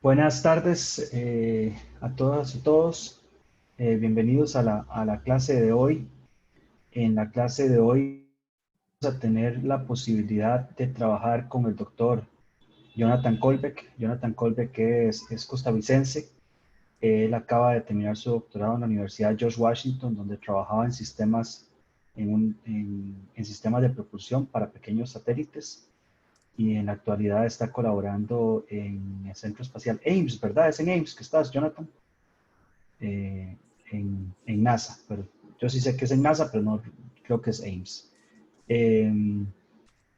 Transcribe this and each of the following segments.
Buenas tardes a todas y todos. Bienvenidos a la clase de hoy. En la clase de hoy vamos a tener la posibilidad de trabajar con el doctor Jonathan Kolbeck. Jonathan Kolbeck es costarricense. Él acaba de terminar su doctorado en la Universidad George Washington, donde trabajaba en sistemas, en sistemas de propulsión para pequeños satélites. Y en la actualidad está colaborando en el Centro Espacial Ames, ¿verdad? Es en Ames que estás, Jonathan, eh, en NASA, pero yo sí sé que es en NASA, pero no creo que es Ames. Eh,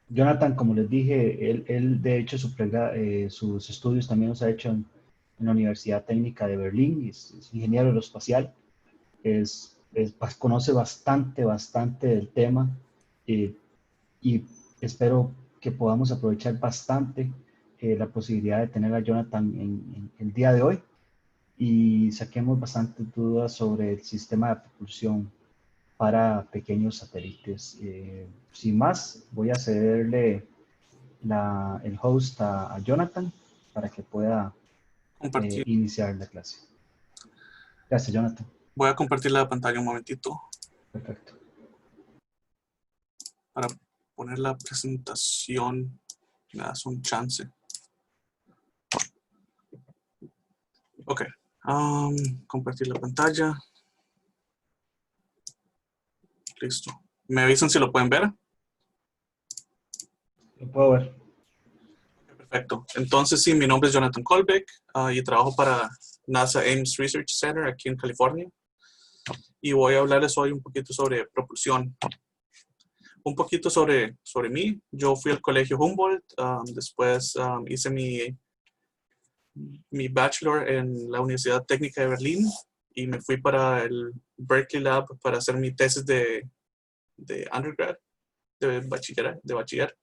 Jonathan, como les dije, él de hecho sus estudios también los ha hecho en la Universidad Técnica de Berlín, es ingeniero aeroespacial, conoce bastante del tema, eh, y espero que podamos aprovechar bastante la posibilidad de tener a Jonathan en el día de hoy y saquemos bastantes dudas sobre el sistema de propulsión para pequeños satélites. Sin más, voy a cederle el host a Jonathan para que pueda Compartir. iniciar la clase. Gracias, Jonathan. Voy a compartir la pantalla un momentito Perfecto. para poner la presentación. Me das un chance. Ok. Compartir la pantalla. Listo. ¿Me avisan si lo pueden ver? Lo puedo ver. Perfecto. Entonces, sí, mi nombre es Jonathan Kolbeck y trabajo para NASA Ames Research Center aquí en California. Y voy a hablarles hoy un poquito sobre propulsión. Un poquito sobre mí. Yo fui al colegio Humboldt. Después hice mi bachelor en la Universidad Técnica de Berlín y me fui para el Berkeley Lab para hacer mi tesis de undergrad, de bachiller.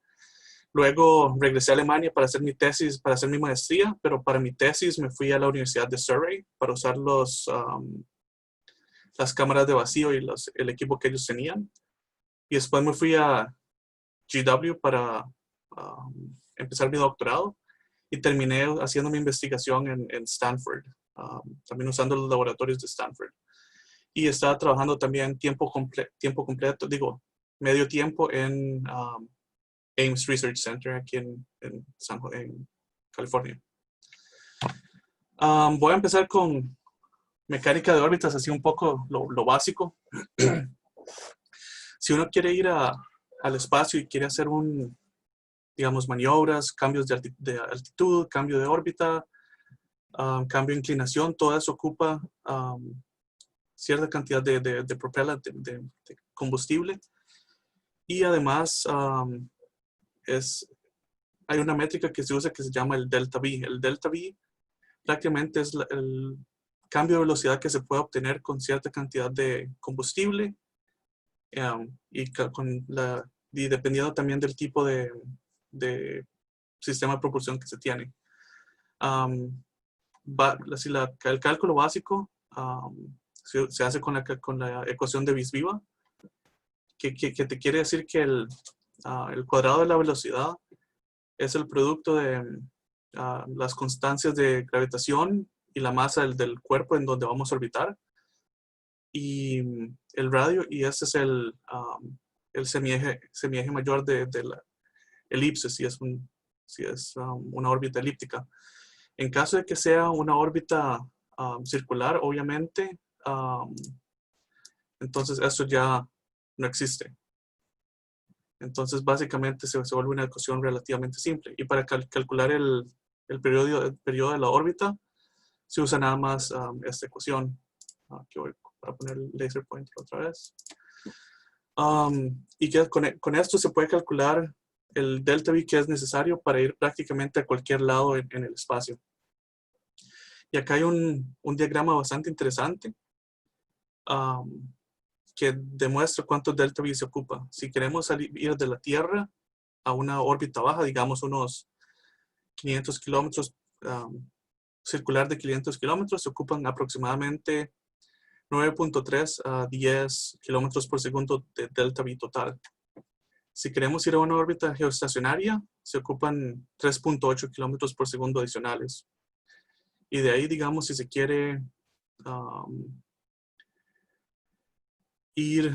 Luego regresé a Alemania para hacer mi tesis, para hacer mi maestría, pero para mi tesis me fui a la Universidad de Surrey para usar las cámaras de vacío y el equipo que ellos tenían. Y después me fui a GW para empezar mi doctorado y terminé haciendo mi investigación en Stanford, también usando los laboratorios de Stanford. Y estaba trabajando también tiempo completo, medio tiempo en Ames Research Center aquí en California. Voy a empezar con mecánica de órbitas, así un poco lo básico. Si uno quiere ir al espacio y quiere hacer maniobras, cambios de altitud, cambio de órbita, cambio de inclinación, todo eso ocupa cierta cantidad de propellant, de combustible. Y además hay una métrica que se usa que se llama el delta V. El delta V prácticamente es el cambio de velocidad que se puede obtener con cierta cantidad de combustible y dependiendo también del tipo de sistema de propulsión que se tiene. El cálculo básico se hace con la ecuación de Vis-Viva, que te quiere decir que el cuadrado de la velocidad es el producto de las constancias de gravitación y la masa del cuerpo en donde vamos a orbitar, y el radio, y ese es el semieje mayor de la elipse, si es una órbita elíptica. En caso de que sea una órbita circular, obviamente, entonces eso ya no existe. Entonces, básicamente se vuelve una ecuación relativamente simple. Y para calcular el periodo de la órbita, se usa nada más esta ecuación. Aquí voy para poner el laser pointer otra vez. Y con esto se puede calcular el delta V que es necesario para ir prácticamente a cualquier lado en el espacio. Y acá hay un diagrama bastante interesante que demuestra cuánto delta V se ocupa. Si queremos ir de la Tierra a una órbita baja, digamos unos 500 kilómetros, circular de 500 kilómetros, se ocupan aproximadamente 9.3 a 10 kilómetros por segundo de delta V total. Si queremos ir a una órbita geoestacionaria, se ocupan 3.8 kilómetros por segundo adicionales. Y de ahí, digamos, si se quiere ir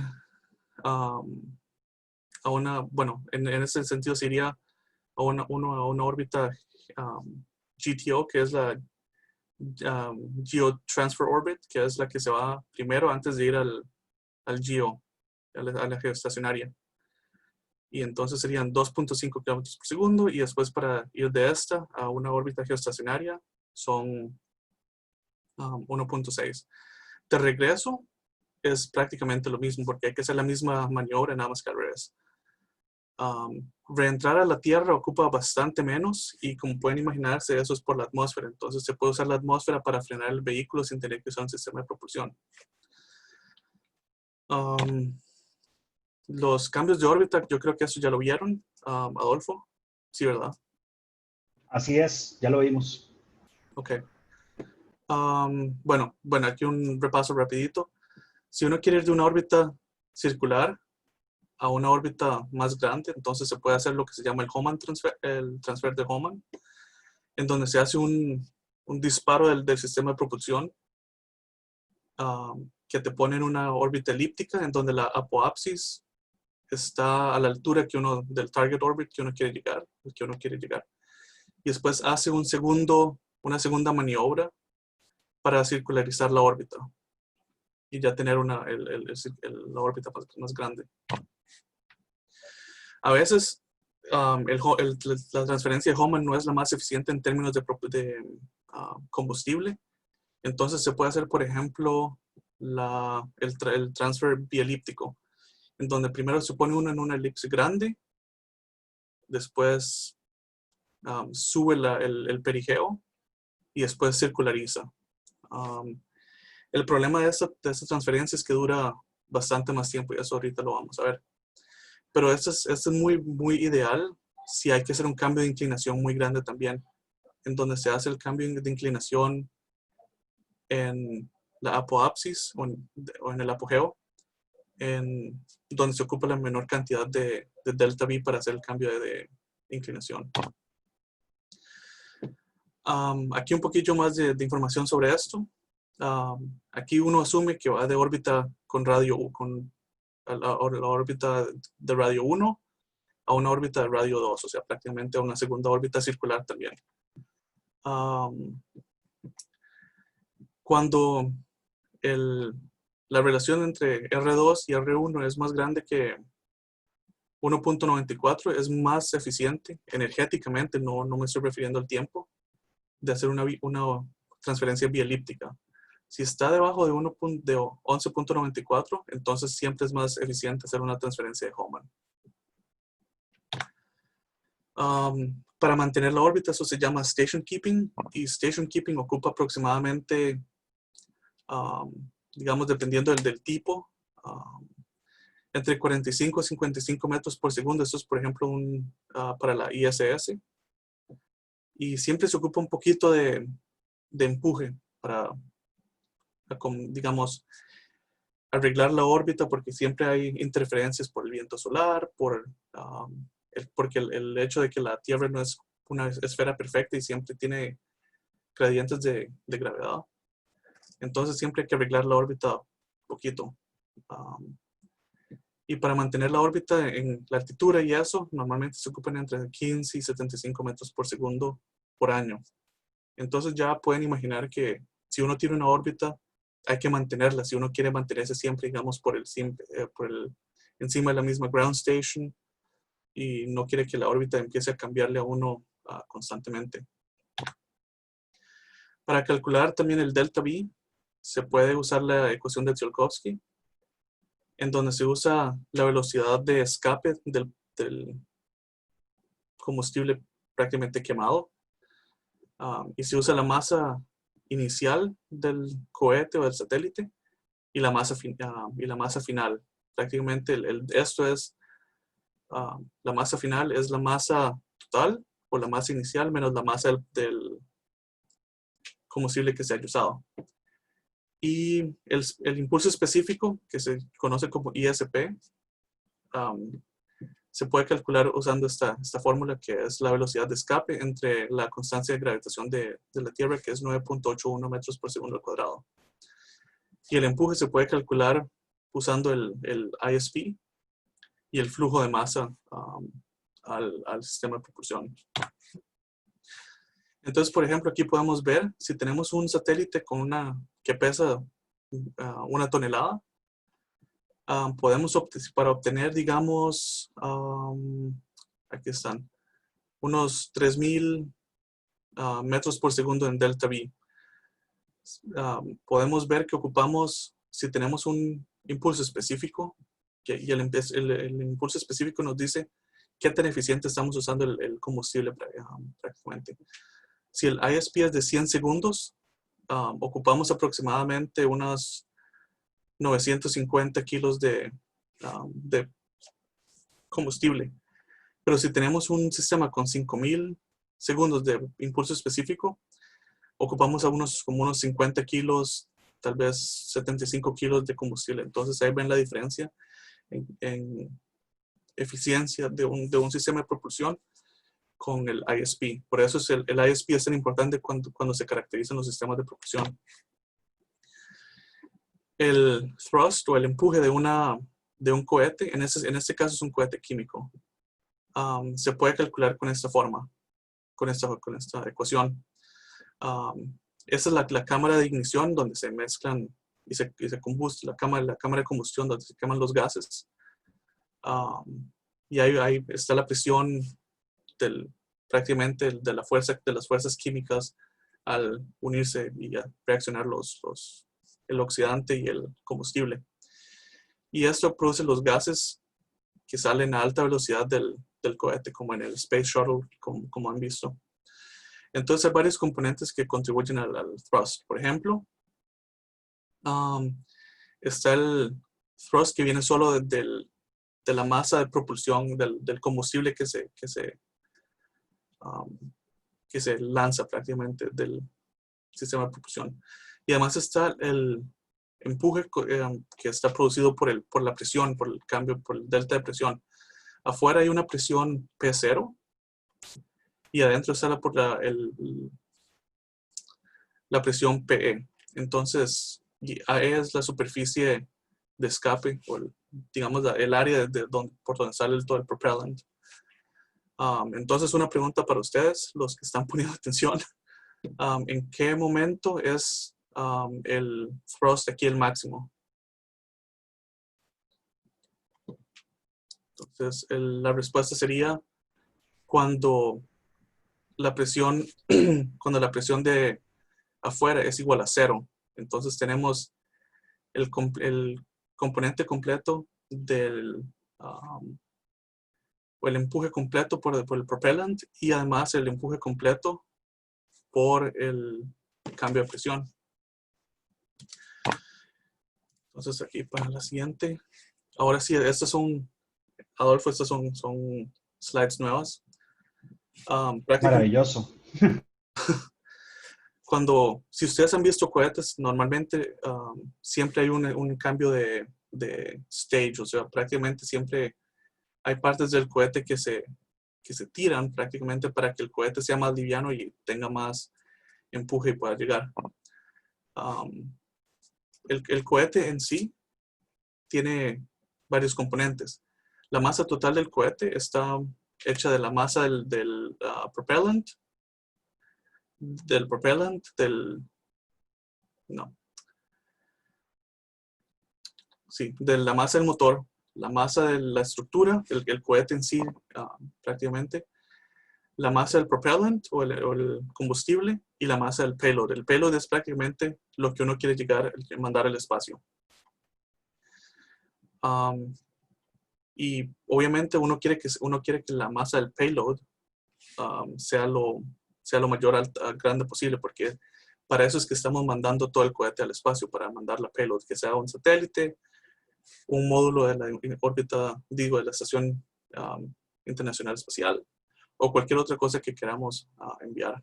a una, bueno, en ese sentido se iría a una órbita GTO, que es la Geotransfer Orbit, que es la que se va primero antes de ir al GEO, a la geoestacionaria. Y entonces serían 2.5 kilómetros por segundo, y después para ir de esta a una órbita geoestacionaria son 1.6. De regreso es prácticamente lo mismo, porque hay que hacer la misma maniobra, nada más que al revés. Reentrar a la Tierra ocupa bastante menos, y como pueden imaginarse, eso es por la atmósfera. Entonces se puede usar la atmósfera para frenar el vehículo sin tener que usar un sistema de propulsión. Los cambios de órbita, yo creo que eso ya lo vieron, Adolfo. Sí, ¿verdad? Así es, ya lo vimos. Ok. Bueno, aquí un repaso rapidito. Si uno quiere ir de una órbita circular a una órbita más grande, entonces se puede hacer lo que se llama el transfer de Hohmann, en donde se hace un disparo del sistema de propulsión que te pone en una órbita elíptica, en donde la apoapsis está a la altura del target orbit que uno quiere llegar. Y después hace una segunda maniobra para circularizar la órbita y ya tener la órbita más grande. A veces la transferencia de Hohmann no es la más eficiente en términos de combustible. Entonces se puede hacer, por ejemplo, el transfer bielíptico, en donde primero se pone uno en una elipse grande, después sube el perigeo y después circulariza. El problema de esta transferencia es que dura bastante más tiempo, y eso ahorita lo vamos a ver. Pero esto es muy, muy ideal si hay que hacer un cambio de inclinación muy grande también, en donde se hace el cambio de inclinación en la apoapsis o en el apogeo, en donde se ocupa la menor cantidad de delta V para hacer el cambio de inclinación. Aquí un poquito más de información sobre esto. Aquí uno asume que va de órbita con la órbita de radio 1 a una órbita de radio 2, o sea, prácticamente a una segunda órbita circular también. Cuando la relación entre R2 y R1 es más grande que 1.94, es más eficiente energéticamente, no me estoy refiriendo al tiempo, de hacer una transferencia bielíptica. Si está debajo de 11.94, entonces siempre es más eficiente hacer una transferencia de Hohmann. Para mantener la órbita, eso se llama station keeping, y station keeping ocupa aproximadamente, digamos, dependiendo del tipo, entre 45 a 55 metros por segundo. Eso es, por ejemplo, para la ISS. Y siempre se ocupa un poquito de empuje para, digamos, arreglar la órbita, porque siempre hay interferencias por el viento solar, porque el hecho de que la Tierra no es una esfera perfecta y siempre tiene gradientes de gravedad. Entonces siempre hay que arreglar la órbita un poquito. Y para mantener la órbita en la altitud y eso, normalmente se ocupan entre 15 y 75 metros por segundo por año. Entonces ya pueden imaginar que si uno tiene una órbita, hay que mantenerla. Si uno quiere mantenerse siempre, digamos, encima de la misma ground station, y no quiere que la órbita empiece a cambiarle a uno constantemente. Para calcular también el delta V, se puede usar la ecuación de Tsiolkovsky, en donde se usa la velocidad de escape del combustible prácticamente quemado, y se usa la masa inicial del cohete o del satélite y la masa final. Prácticamente esto es, la masa final es la masa total o la masa inicial menos la masa del combustible que se haya usado. Y el impulso específico, que se conoce como ISP, se puede calcular usando esta fórmula, que es la velocidad de escape entre la constancia de gravitación de la Tierra, que es 9.81 metros por segundo al cuadrado. Y el empuje se puede calcular usando el ISP y el flujo de masa al sistema de propulsión. Entonces, por ejemplo, aquí podemos ver, si tenemos un satélite que pesa 1 tonelada, podemos para obtener, digamos, aquí están, unos 3,000 metros por segundo en delta V. Podemos ver que ocupamos, si tenemos un impulso específico, y el impulso específico nos dice qué tan eficiente estamos usando el combustible prácticamente. Si el ISP es de 100 segundos, ocupamos aproximadamente unos 950 kilos de combustible. Pero si tenemos un sistema con 5,000 segundos de impulso específico, ocupamos como unos 50 kilos, tal vez 75 kilos de combustible. Entonces ahí ven la diferencia en eficiencia de un sistema de propulsión con el ISP. Por eso el ISP es tan importante cuando se caracterizan los sistemas de propulsión. El thrust o el empuje de un cohete, en este caso es un cohete químico, se puede calcular con esta forma, con esta ecuación. Esta es la cámara de ignición donde se mezclan y se combuste, la cámara de combustión donde se queman los gases. Y ahí está la presión prácticamente de las fuerzas químicas al unirse y a reaccionar el oxidante y el combustible. Y esto produce los gases que salen a alta velocidad del cohete, como en el Space Shuttle, como han visto. Entonces hay varios componentes que contribuyen al thrust. Por ejemplo, está el thrust que viene solo de la masa de propulsión del combustible que se lanza prácticamente del sistema de propulsión. Y además está el empuje que está producido por la presión, por el cambio, por el delta de presión. Afuera hay una presión P0 y adentro está la presión PE. Entonces, AE es la superficie de escape, o digamos el área por donde sale todo el propellant. Entonces, una pregunta para ustedes, los que están poniendo atención. ¿En qué momento es el thrust aquí el máximo? Entonces, la respuesta sería cuando la presión de afuera es igual a 0. Entonces tenemos el componente completo o el empuje completo por el propellant y además el empuje completo por el cambio de presión. Entonces aquí para la siguiente. Ahora sí, Adolfo, estas son slides nuevas. Maravilloso. Si ustedes han visto cohetes, normalmente siempre hay un cambio de stage, o sea, prácticamente siempre hay partes del cohete que se tiran prácticamente para que el cohete sea más liviano y tenga más empuje y pueda llegar. El cohete en sí tiene varios componentes. La masa total del cohete está hecha de la masa del propellant, de la masa del motor, la masa de la estructura, el cohete en sí prácticamente, la masa del propellant o el combustible y la masa del payload. El payload es prácticamente lo que uno quiere mandar al espacio. Y obviamente uno quiere que la masa del payload sea lo mayor grande posible, porque para eso es que estamos mandando todo el cohete al espacio, para mandar la payload, que sea un satélite, un módulo de la órbita, de la Estación Internacional Espacial, o cualquier otra cosa que queramos enviar.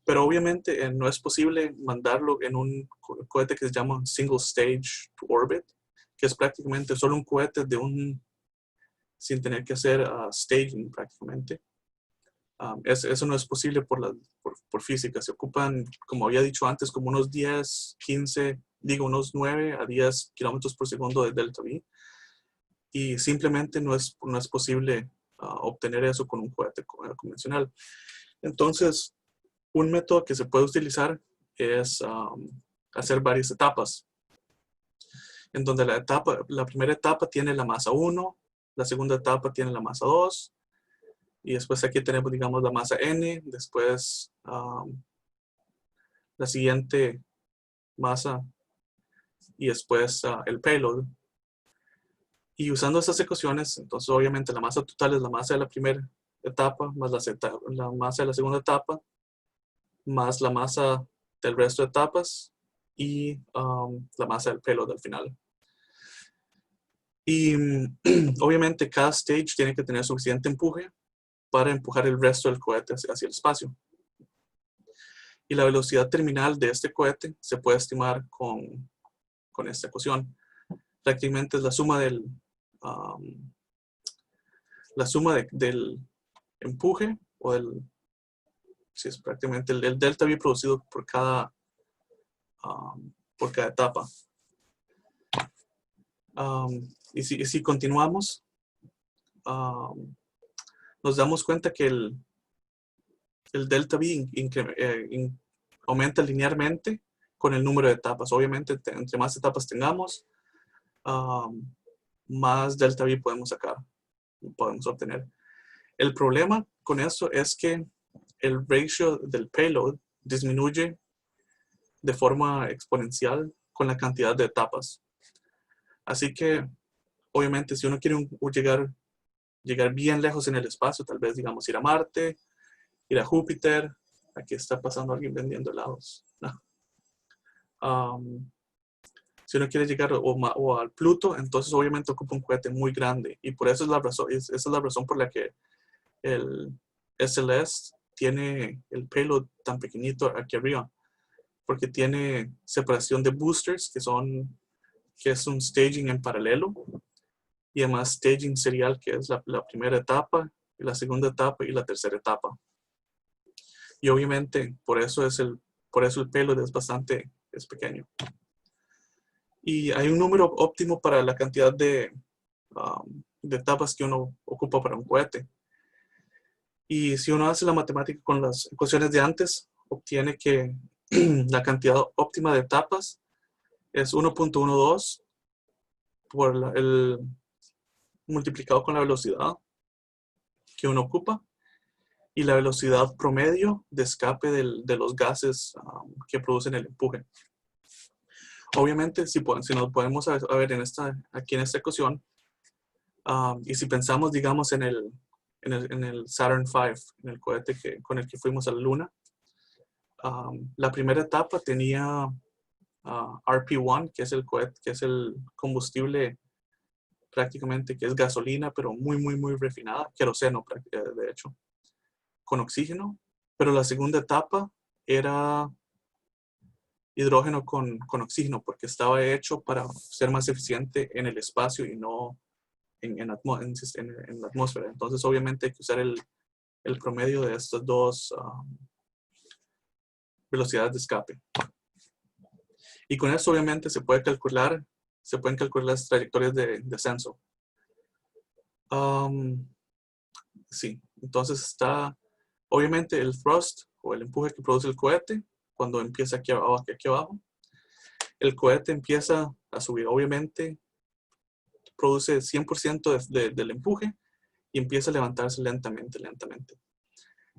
Pero obviamente no es posible mandarlo en un cohete que se llama Single Stage to Orbit, que es prácticamente solo un cohete de sin tener que hacer staging prácticamente. Eso no es posible por física. Se ocupan, como había dicho antes, como unos 10, 15, digo unos 9 a 10 kilómetros por segundo de delta V. Y simplemente no es posible obtener eso con un cohete convencional. Entonces, un método que se puede utilizar es hacer varias etapas, en donde la primera etapa tiene la masa 1, la segunda etapa tiene la masa 2, y después aquí tenemos, digamos, la masa N, después la siguiente masa, y después el payload. Y usando estas ecuaciones, entonces obviamente la masa total es la masa de la primera etapa, más la masa de la segunda etapa, más la masa del resto de etapas, y la masa del payload al final. Y obviamente cada stage tiene que tener suficiente empuje para empujar el resto del cohete hacia el espacio. Y la velocidad terminal de este cohete se puede estimar con esta ecuación. Prácticamente es la suma del empuje, o es prácticamente el delta V producido por cada etapa. Y si continuamos, nos damos cuenta que el delta V aumenta linealmente con el número de etapas. Obviamente, entre más etapas tengamos, más delta V podemos obtener. El problema con eso es que el ratio del payload disminuye de forma exponencial con la cantidad de etapas. Así que, obviamente, si uno quiere llegar bien lejos en el espacio, tal vez, digamos, ir a Marte, ir a Júpiter. Aquí está pasando alguien vendiendo helados. Si uno quiere llegar o al Pluto, entonces obviamente ocupa un cohete muy grande. Y por eso esa es la razón por la que el SLS tiene el payload tan pequeñito aquí arriba. Porque tiene separación de boosters, que es un staging en paralelo. Y además staging serial, que es la primera etapa, y la segunda etapa y la tercera etapa. Y obviamente por eso el payload es pequeño. Y hay un número óptimo para la cantidad de etapas que uno ocupa para un cohete. Y si uno hace la matemática con las ecuaciones de antes, obtiene que la cantidad óptima de etapas es 1.12 por multiplicado con la velocidad que uno ocupa y la velocidad promedio de escape de los gases que producen el empuje. Obviamente, si nos podemos ver aquí en esta ecuación, y si pensamos, digamos, en el Saturn V, en el cohete con el que fuimos a la Luna, la primera etapa tenía RP1, que es el cohete, que es el combustible prácticamente, que es gasolina, pero muy, muy, muy refinada, queroseno, de hecho, con oxígeno. Pero la segunda etapa era hidrógeno con oxígeno, porque estaba hecho para ser más eficiente en el espacio y no en la atmósfera. Entonces, obviamente, hay que usar el promedio de estas dos velocidades de escape. Y con eso, obviamente, se pueden calcular las trayectorias de descenso. Sí, entonces está, obviamente, el thrust o el empuje que produce el cohete cuando empieza aquí abajo. El cohete empieza a subir, obviamente, produce 100% del empuje y empieza a levantarse lentamente.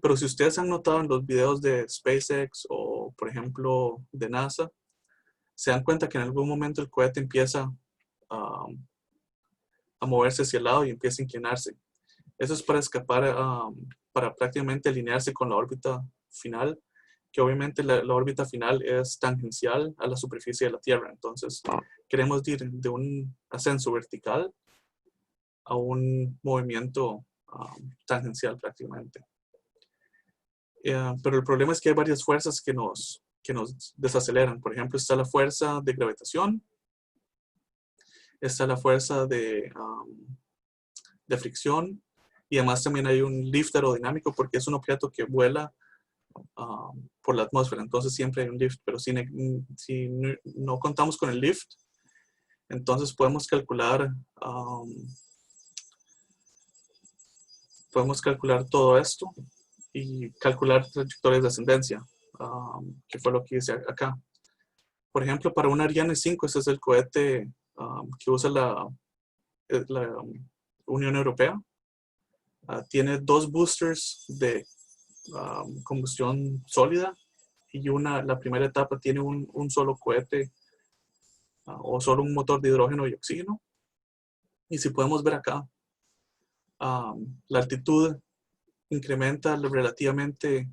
Pero si ustedes han notado en los videos de SpaceX o, por ejemplo, de NASA, se dan cuenta que en algún momento el cohete empieza a moverse hacia el lado y empieza a inclinarse. Eso es para escapar, para prácticamente alinearse con la órbita final, que obviamente la órbita final es tangencial a la superficie de la Tierra. Entonces, queremos ir de un ascenso vertical a un movimiento tangencial prácticamente. Pero el problema es que hay varias fuerzas que nos desaceleran. Por ejemplo, está la fuerza de gravitación, está la fuerza de de fricción, y además también hay un lift aerodinámico porque es un objeto que vuela por la atmósfera, entonces siempre hay un lift, pero si no contamos con el lift, entonces podemos calcular todo esto y calcular trayectorias de ascendencia, que fue lo que hice acá. Por ejemplo, para un Ariane 5, ese es el cohete que usa la Unión Europea. Tiene 2 boosters de combustión sólida y la primera etapa tiene un solo cohete o solo un motor de hidrógeno y oxígeno. Y si podemos ver acá, la altitud incrementa relativamente,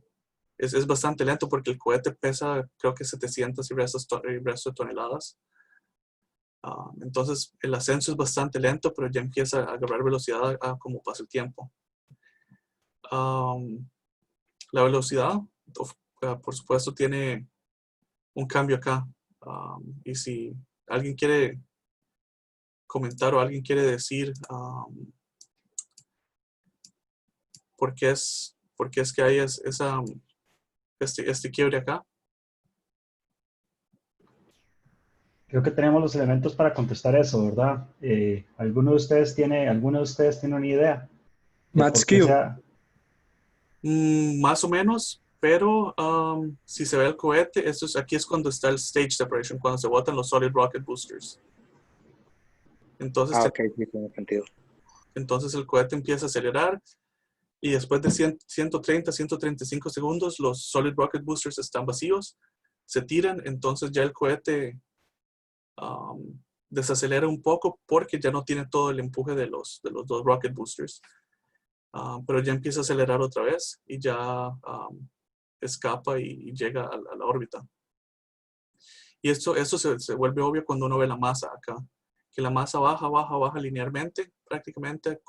es bastante lento porque el cohete pesa creo que 700 y restos de toneladas. Entonces el ascenso es bastante lento, pero ya empieza a agarrar velocidad como pasa el tiempo. La velocidad, por supuesto, tiene un cambio acá. Y si alguien quiere comentar o alguien quiere decir por qué es que hay este quiebre acá. Creo que tenemos los elementos para contestar eso, ¿verdad? ¿Alguno de ustedes tiene una idea de Max por qué Q. sea? Más o menos, pero si se ve el cohete, aquí es cuando está el stage separation, cuando se botan los solid rocket boosters. Entonces, Ok, sí, tiene sentido. entonces el cohete empieza a acelerar y después de 130, 135 segundos, los solid rocket boosters están vacíos, se tiran, entonces ya el cohete desacelera un poco porque ya no tiene todo el empuje de los 2 rocket boosters. Pero ya empieza a acelerar otra vez y ya escapa y llega a la órbita. Y esto se vuelve obvio cuando uno ve la masa acá, que la masa baja linealmente prácticamente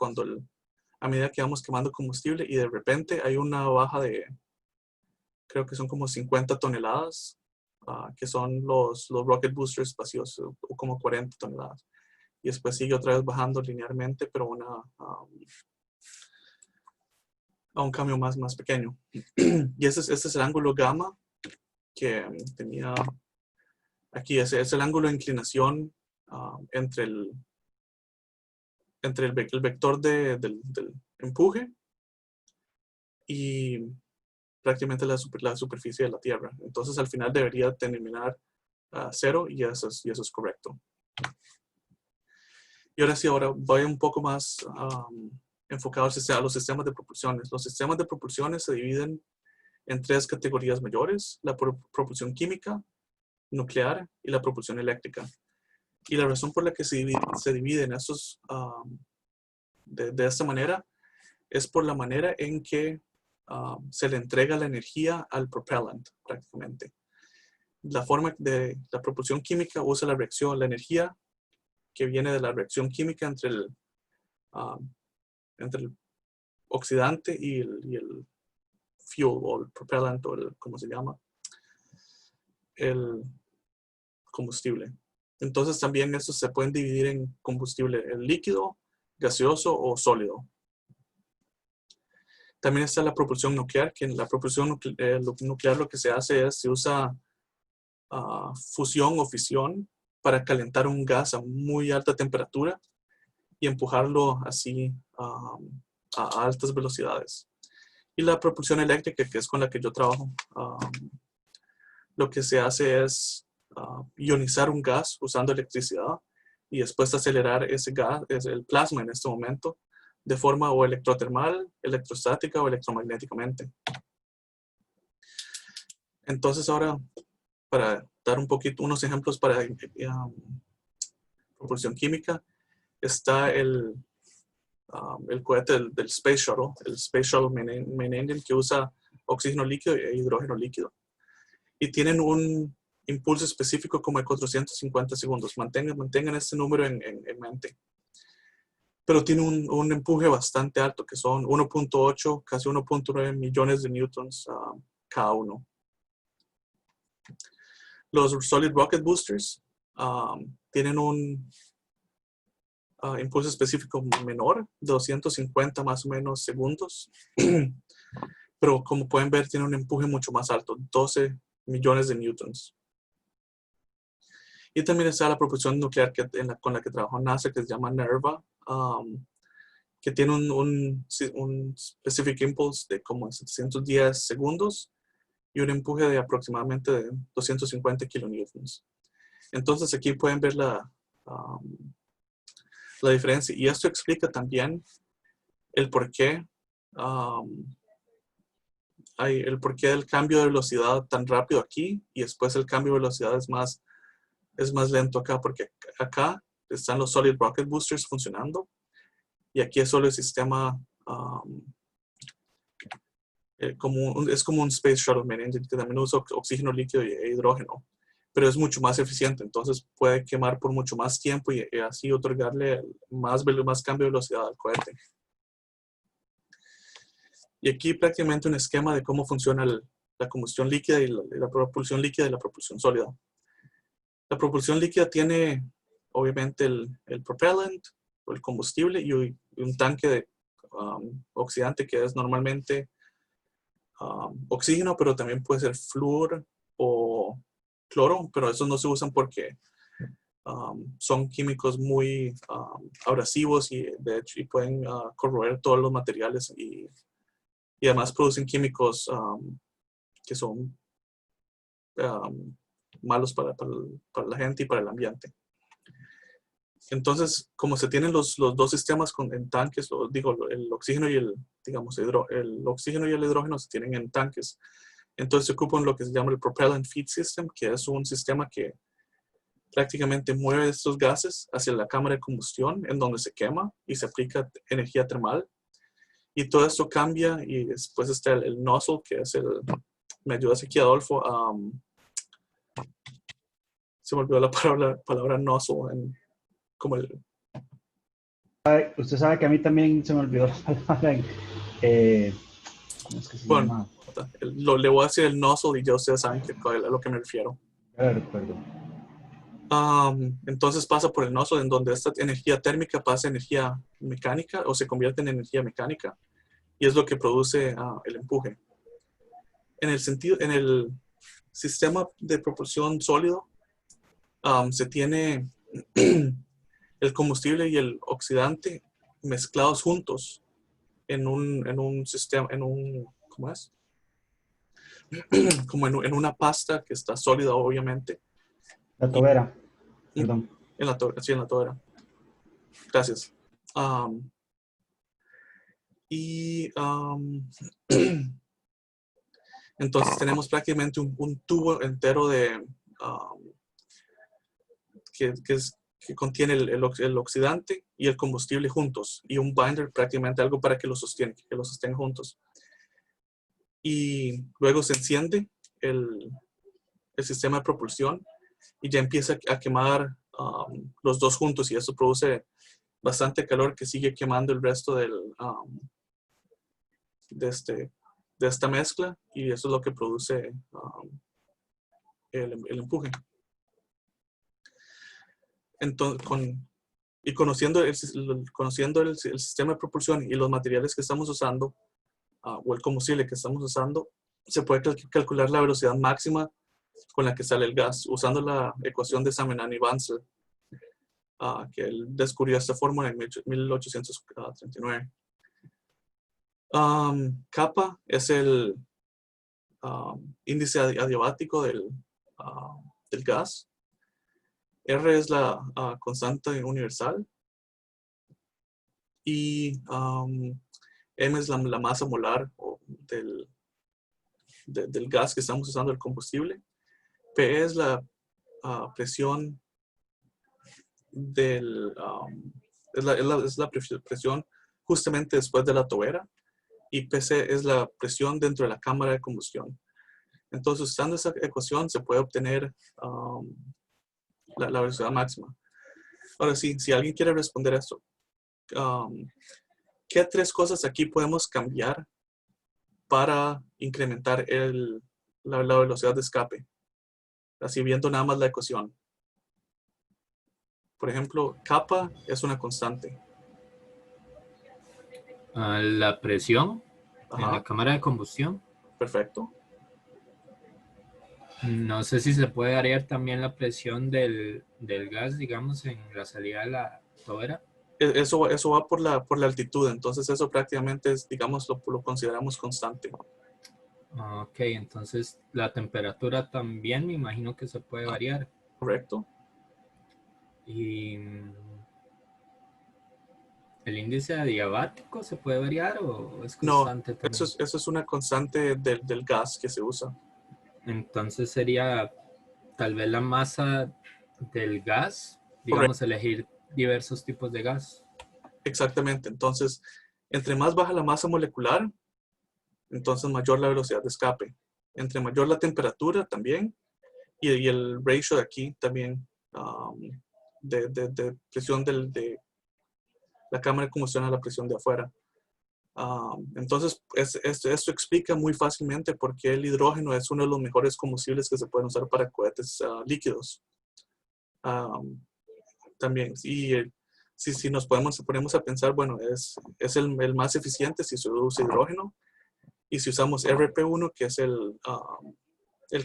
a medida que vamos quemando combustible y de repente hay una baja de, creo que son como 50 toneladas, que son los rocket boosters vacíos, o como 40 toneladas. Y después sigue otra vez bajando linealmente, pero a un cambio más pequeño. Y este es el ángulo gamma que tenía aquí. Ese es el ángulo de inclinación entre el vector del empuje y prácticamente la superficie de la Tierra. Entonces al final debería terminar a 0 y eso es correcto. Y ahora voy un poco más enfocado a los sistemas de propulsiones. Los sistemas de propulsiones se dividen en 3 categorías mayores: la propulsión química, nuclear y la propulsión eléctrica. Y la razón por la que se dividen estos de esta manera es por la manera en que se le entrega la energía al propellant, prácticamente. La forma de la propulsión química usa la energía que viene de la reacción química entre el oxidante y el fuel, o el propellant, o ¿cómo se llama? El combustible. Entonces también estos se pueden dividir en combustible líquido, gaseoso o sólido. También está la propulsión nuclear, que en la propulsión nuclear lo que se hace es, se usa fusión o fisión para calentar un gas a muy alta temperatura y empujarlo así a altas velocidades. Y la propulsión eléctrica, que es con la que yo trabajo, lo que se hace es ionizar un gas usando electricidad y después acelerar ese gas, el plasma en este momento, de forma o electrotermal, electrostática o electromagnéticamente. Entonces ahora, para dar unos ejemplos para propulsión química, está el cohete del Space Shuttle, el Space Shuttle Main Engine, que usa oxígeno líquido e hidrógeno líquido. Y tienen un impulso específico como de 450 segundos. Mantengan este número en mente. Pero tiene un empuje bastante alto, que son 1.8, casi 1.9 millones de newtons cada uno. Los Solid Rocket Boosters tienen un impulso específico menor, 250 más o menos segundos. Pero como pueden ver, tiene un empuje mucho más alto, 12 millones de newtons. Y también está la propulsión nuclear con la que trabajó NASA, que se llama NERVA, que tiene un specific impulse de como 710 segundos y un empuje de aproximadamente de 250 kilonewtons. Entonces aquí pueden ver la diferencia. Y esto explica también el porqué el porqué del cambio de velocidad tan rápido aquí y después el cambio de velocidad es más lento acá, porque acá están los solid rocket boosters funcionando y aquí es solo el sistema es como un Space Shuttle Main Engine que también usa oxígeno líquido e hidrógeno, pero es mucho más eficiente, entonces puede quemar por mucho más tiempo y así otorgarle más cambio de velocidad al cohete. Y aquí prácticamente un esquema de cómo funciona la combustión líquida y la propulsión líquida y la propulsión sólida. La propulsión líquida tiene obviamente el propellant o el combustible y un tanque de oxidante que es normalmente oxígeno, pero también puede ser flúor o cloro, pero esos no se usan porque son químicos muy abrasivos y de hecho pueden corroer todos los materiales y además producen químicos que son malos para la gente y para el ambiente. Entonces, como se tienen los dos sistemas en tanques, el oxígeno y el oxígeno y el hidrógeno se tienen en tanques. Entonces se ocupan lo que se llama el Propellant Feed System, que es un sistema que prácticamente mueve estos gases hacia la cámara de combustión, en donde se quema y se aplica energía termal. Y todo esto cambia y después está el nozzle, que es me ayudas aquí, Adolfo. Se me olvidó la palabra nozzle, como Usted sabe que a mí también se me olvidó la palabra. ¿Cómo es que se llama? Le voy a decir el nozzle y ya ustedes saben a lo que me refiero. Perdón. Entonces pasa por el nozzle, en donde esta energía térmica pasa a energía mecánica o se convierte en energía mecánica y es lo que produce el empuje. En el sistema de propulsión sólido se tiene el combustible y el oxidante mezclados juntos en un sistema, ¿cómo es? Como en una pasta que está sólida, obviamente. La tobera, perdón. Sí, en la tobera. Gracias. Entonces tenemos prácticamente un tubo entero que contiene el oxidante y el combustible juntos y un binder, prácticamente algo para que lo sostenga juntos. Y luego se enciende el sistema de propulsión y ya empieza a quemar los dos juntos y eso produce bastante calor que sigue quemando el resto de esta mezcla y eso es lo que produce el empuje. Entonces, conociendo el sistema de propulsión y los materiales que estamos usando, o el combustible que estamos usando, se puede calcular la velocidad máxima con la que sale el gas, usando la ecuación de Samenani-Banzel, que él descubrió esta fórmula en 1839. Kappa es el índice adiabático del gas. R es la constante universal. Y M es la masa molar del gas que estamos usando, el combustible. P es la presión es la presión justamente después de la tobera. Y PC es la presión dentro de la cámara de combustión. Entonces, usando esa ecuación se puede obtener la velocidad máxima. Ahora sí, si alguien quiere responder esto, ¿qué tres cosas aquí podemos cambiar para incrementar la velocidad de escape? Así viendo nada más la ecuación. Por ejemplo, kappa es una constante. La presión en la Ajá, cámara de combustión. perfecto. No sé si se puede variar también la presión del gas, digamos, en la salida de la tobera. Eso va por la altitud, entonces eso prácticamente es, digamos, lo consideramos constante. Ok, entonces la temperatura también me imagino que se puede variar. Correcto. Y el índice adiabático se puede variar o es No, constante eso también. eso es una constante del gas que se usa. Entonces sería tal vez la masa del gas, Correcto, digamos, elegir diversos tipos de gas. exactamente. Entonces, entre más baja la masa molecular, entonces mayor la velocidad de escape. Entre mayor la temperatura también, y el ratio de aquí también, de presión de la cámara de combustión a la presión de afuera. Entonces, esto explica muy fácilmente por qué el hidrógeno es uno de los mejores combustibles que se pueden usar para cohetes líquidos. También, y si nos ponemos a pensar, bueno, es el más eficiente si se usa hidrógeno, y si usamos RP1, que es el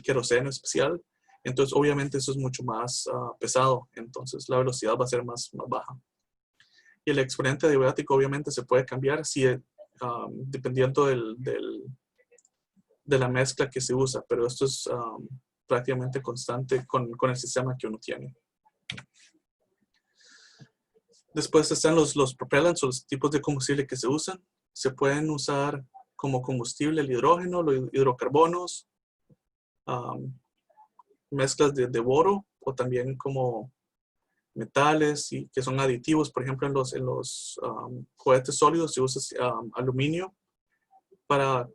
queroseno especial, entonces obviamente eso es mucho más pesado, entonces la velocidad va a ser más baja. Y el exponente adiabático obviamente se puede cambiar si, dependiendo de la mezcla que se usa, pero esto es prácticamente constante con el sistema que uno tiene. Después están los propellants, o los tipos de combustible que se usan. Se pueden usar como combustible el hidrógeno, los hidrocarbonos, mezclas de boro, o también como metales y que son aditivos. Por ejemplo, en los cohetes sólidos se usa aluminio para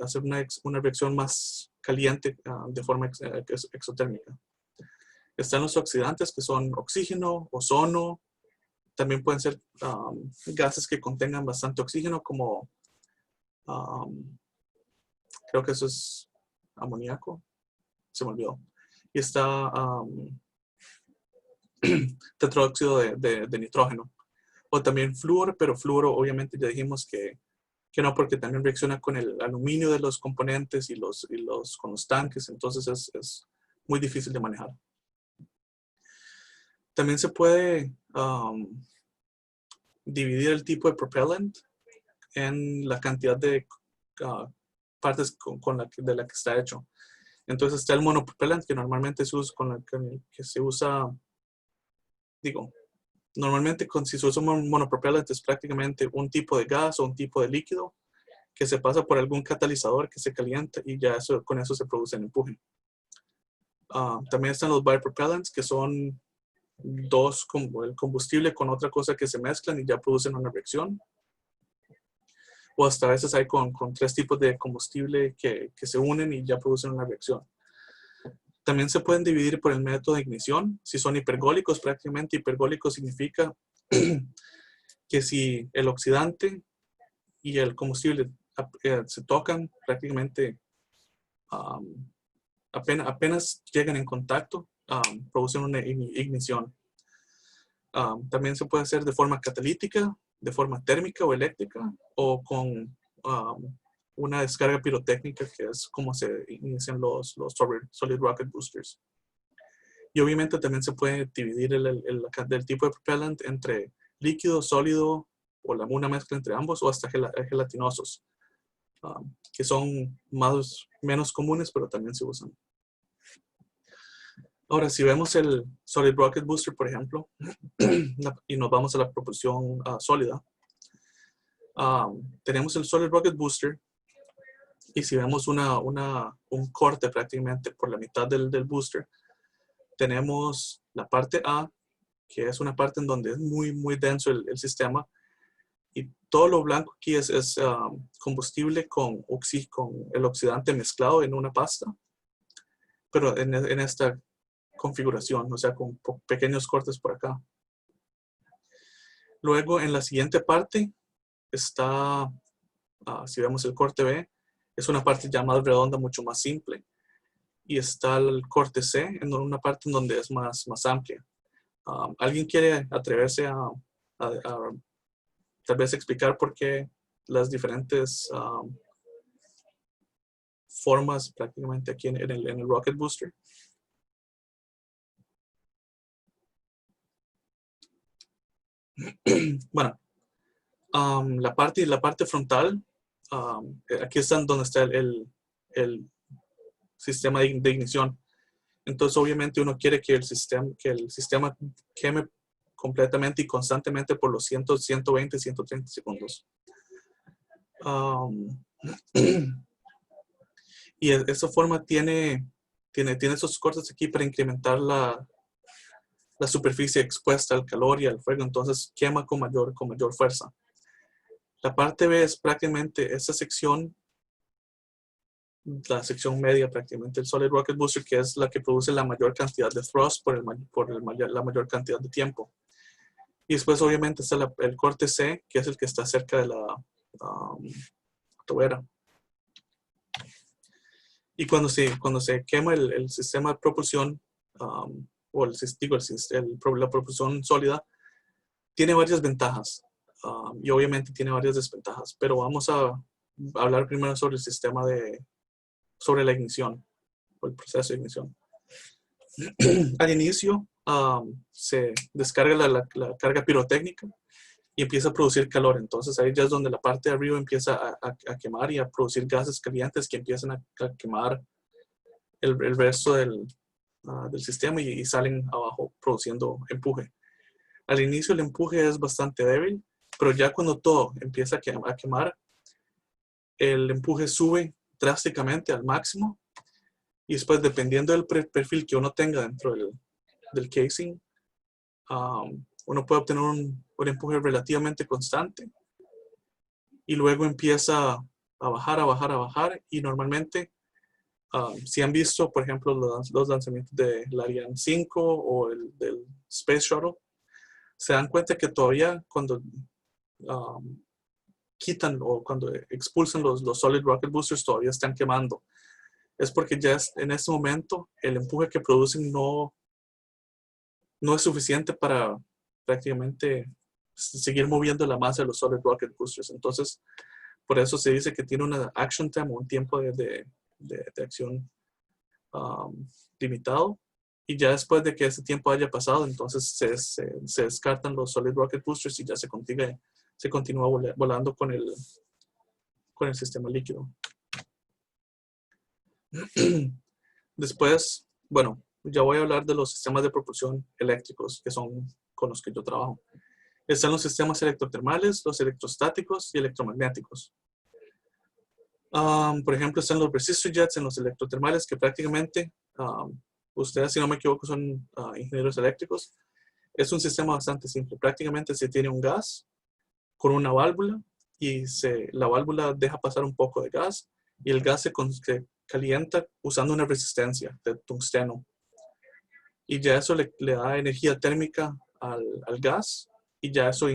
hacer una reacción más caliente de forma exotérmica. Están los oxidantes, que son oxígeno, ozono. También pueden ser gases que contengan bastante oxígeno, como creo que eso es amoníaco, se me olvidó. Y está tetróxido de nitrógeno. O también flúor, pero flúor obviamente ya dijimos que no, porque también reacciona con el aluminio de los componentes y con los tanques, entonces es muy difícil de manejar. También se puede dividir el tipo de propellant en la cantidad de partes de la que está hecho. Entonces está el monopropellant, que normalmente se usa que se usa, digo, normalmente si se usa un monopropellant es prácticamente un tipo de gas o un tipo de líquido que se pasa por algún catalizador que se calienta y ya con eso se produce el empuje. También están los bipropellants, que son como el combustible con otra cosa que se mezclan y ya producen una reacción. O hasta a veces hay con 3 tipos de combustible que se unen y ya producen una reacción. También se pueden dividir por el método de ignición. Si son hipergólicos, prácticamente hipergólico significa que si el oxidante y el combustible se tocan, prácticamente apenas llegan en contacto, producen una ignición. También se puede hacer de forma catalítica, de forma térmica o eléctrica, o con una descarga pirotécnica, que es como se inician los solid rocket boosters. Y obviamente también se puede dividir el tipo de propellant entre líquido, sólido, o una mezcla entre ambos, o hasta gelatinosos, que son menos comunes, pero también se usan. Ahora, si vemos el Solid Rocket Booster, por ejemplo, y nos vamos a la propulsión sólida, tenemos el Solid Rocket Booster, y si vemos un corte prácticamente por la mitad del booster, tenemos la parte A, que es una parte en donde es muy, muy denso el sistema, y todo lo blanco aquí es combustible con el oxidante mezclado en una pasta, pero en esta configuración, o sea, con pequeños cortes por acá. Luego, en la siguiente parte está, si vemos el corte B, es una parte ya más redonda, mucho más simple. Y está el corte C, en una parte en donde es más amplia. ¿Alguien quiere atreverse a tal vez explicar por qué las diferentes formas prácticamente aquí en el Rocket Booster? Bueno, la parte frontal, aquí están donde está el sistema de ignición. Entonces, obviamente, uno quiere que el sistema queme completamente y constantemente por los 100, 120, 130 segundos. Y esa forma tiene esos cortes aquí para incrementar la superficie expuesta al calor y al fuego, entonces quema con mayor fuerza. La parte B es prácticamente esa sección, la sección media prácticamente, el Solid Rocket Booster, que es la que produce la mayor cantidad de thrust por la mayor cantidad de tiempo. Y después obviamente está el corte C, que es el que está cerca de la tobera. Y cuando se quema el sistema de propulsión, o la propulsión sólida, tiene varias ventajas. Y obviamente tiene varias desventajas. Pero vamos a hablar primero sobre el sistema sobre la ignición, o el proceso de ignición. Al inicio se descarga la carga pirotécnica y empieza a producir calor. Entonces ahí ya es donde la parte de arriba empieza a quemar y a producir gases calientes que empiezan a quemar el resto del sistema y salen abajo produciendo empuje. Al inicio el empuje es bastante débil, pero ya cuando todo empieza a quemar, el empuje sube drásticamente al máximo. Y después, dependiendo del perfil que uno tenga dentro del casing, uno puede obtener un empuje relativamente constante. Y luego empieza a bajar. Y normalmente, si han visto, por ejemplo, los lanzamientos del Ariane 5 o del Space Shuttle, se dan cuenta que todavía cuando quitan o cuando expulsan los Solid Rocket Boosters, todavía están quemando. Es porque ya en este momento el empuje que producen no es suficiente para prácticamente seguir moviendo la masa de los Solid Rocket Boosters. Entonces, por eso se dice que tiene una action time, un tiempo de acción limitado. Y ya después de que ese tiempo haya pasado, entonces se descartan los Solid Rocket Boosters y ya se continúa volando con el sistema líquido. Después, bueno, ya voy a hablar de los sistemas de propulsión eléctricos, que son con los que yo trabajo. Están los sistemas electrotermales, los electrostáticos y electromagnéticos. Por ejemplo, están los resistor jets en los electrotermales, que prácticamente, ustedes, si no me equivoco, son ingenieros eléctricos. Es un sistema bastante simple. Prácticamente se tiene un gas con una válvula y la válvula deja pasar un poco de gas y el gas se calienta usando una resistencia de tungsteno. Y ya eso le da energía térmica al gas y ya eso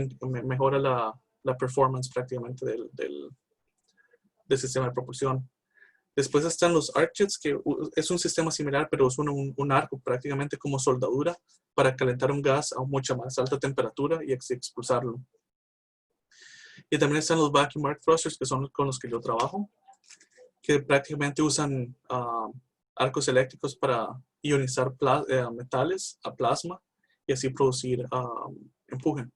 mejora la performance prácticamente del sistema de propulsión. Después están los arc jets, que es un sistema similar, pero usa un arco prácticamente como soldadura para calentar un gas a mucha más alta temperatura y expulsarlo. Y también están los vacuum arc thrusters, que son con los que yo trabajo, que prácticamente usan arcos eléctricos para ionizar metales a plasma y así producir empuje.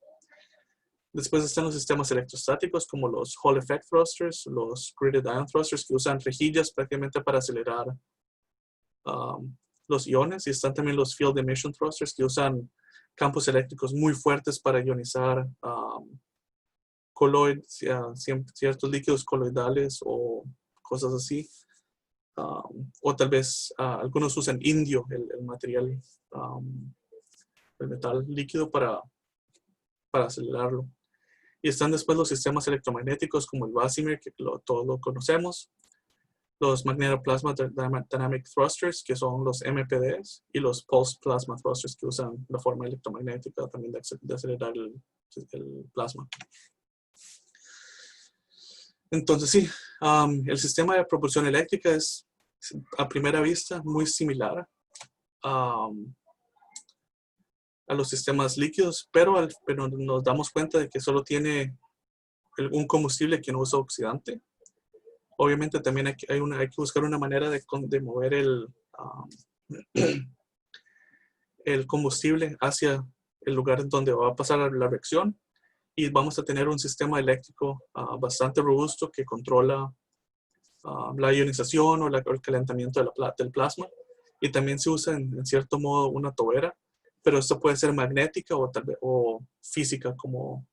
Después están los sistemas electrostáticos como los Hall Effect Thrusters, los Gridded Ion Thrusters, que usan rejillas prácticamente para acelerar los iones. Y están también los Field Emission Thrusters, que usan campos eléctricos muy fuertes para ionizar ciertos líquidos coloidales o cosas así. O tal vez algunos usan indio, el material, el metal líquido para acelerarlo. Y están después los sistemas electromagnéticos como el Vasimir, que todos lo conocemos. Los Magnetoplasma Dynamic Thrusters, que son los MPDs. Y los Pulse Plasma Thrusters, que usan la forma electromagnética también de acelerar el plasma. Entonces sí, el sistema de propulsión eléctrica es a primera vista muy similar a los sistemas líquidos, pero nos damos cuenta de que solo tiene un combustible que no usa oxidante. Obviamente también hay que buscar una manera de mover el combustible hacia el lugar donde va a pasar la reacción, y vamos a tener un sistema eléctrico bastante robusto que controla la ionización o el calentamiento del plasma, y también se usa en cierto modo una tobera, pero esto puede ser magnética o física como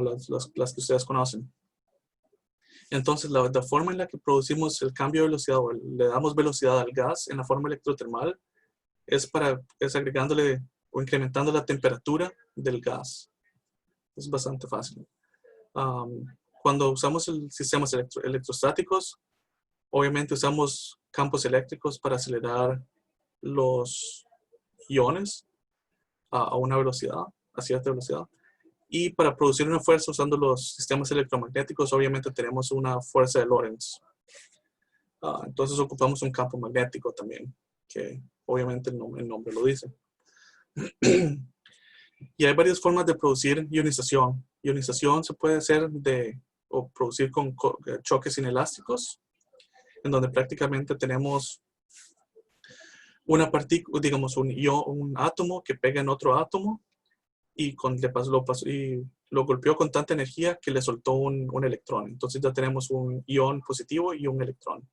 las que ustedes conocen. Entonces, la forma en la que producimos el cambio de velocidad o le damos velocidad al gas en la forma electrotermal es agregándole o incrementando la temperatura del gas. Es bastante fácil. Cuando usamos sistemas electrostáticos, obviamente usamos campos eléctricos para acelerar los iones a una velocidad, a cierta velocidad. Y para producir una fuerza usando los sistemas electromagnéticos, obviamente tenemos una fuerza de Lorentz. Entonces ocupamos un campo magnético también, que obviamente el nombre lo dice. Y hay varias formas de producir ionización. Ionización se puede hacer o producir con choques inelásticos, en donde prácticamente tenemos una partícula, digamos un átomo que pega en otro átomo, y lo golpeó con tanta energía que le soltó un electrón. Entonces ya tenemos un ion positivo y un electrón.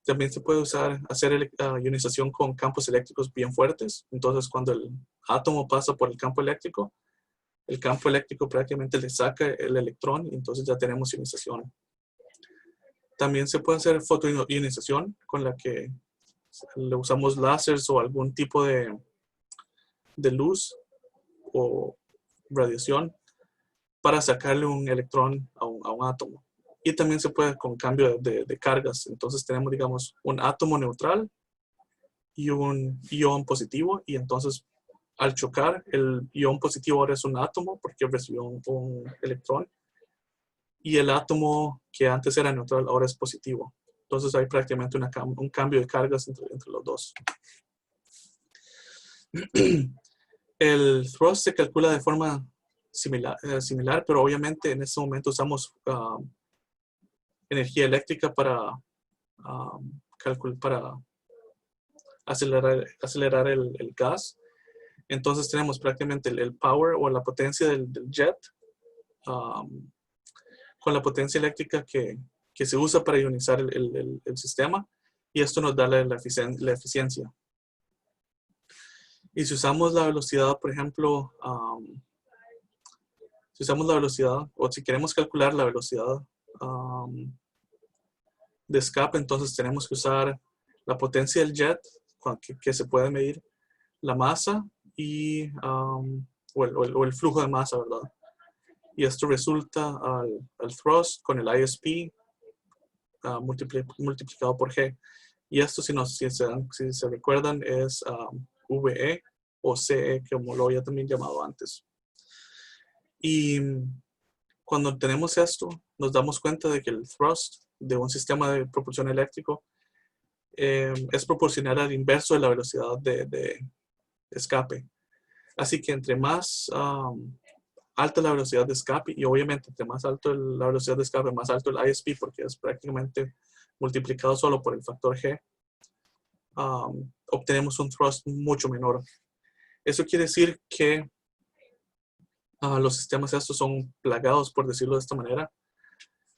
También se puede hacer ionización con campos eléctricos bien fuertes. Entonces cuando el átomo pasa por el campo eléctrico prácticamente le saca el electrón, y entonces ya tenemos ionización. También se puede hacer fotoionización, con la que le usamos láseres o algún tipo de luz o radiación para sacarle un electrón a un átomo. Y también se puede con cambio de cargas. Entonces tenemos, digamos, un átomo neutral y un ion positivo, y entonces al chocar, el ion positivo ahora es un átomo porque recibió un electrón, y el átomo que antes era neutral ahora es positivo. Entonces hay prácticamente un cambio de cargas entre los dos. El thrust se calcula de forma similar, pero obviamente en este momento usamos energía eléctrica para acelerar el gas. Entonces tenemos prácticamente el power o la potencia del jet con la potencia eléctrica que se usa para ionizar el sistema, y esto nos da la eficiencia. Y si usamos la velocidad, por ejemplo, si usamos la velocidad, o si queremos calcular la velocidad de escape, entonces tenemos que usar la potencia del jet, que se puede medir, la masa y o el flujo de masa, ¿verdad? Y esto resulta al thrust con el ISP multiplicado por G. Y esto, si se recuerdan, es VE o CE, como lo había también llamado antes. Y cuando tenemos esto, nos damos cuenta de que el thrust de un sistema de propulsión eléctrico es proporcional al inverso de la velocidad de escape. Así que entre más alta la velocidad de escape, y obviamente entre más alta la velocidad de escape, más alto el ISP, porque es prácticamente multiplicado solo por el factor G, obtenemos un thrust mucho menor. Eso quiere decir que los sistemas estos son plagados, por decirlo de esta manera,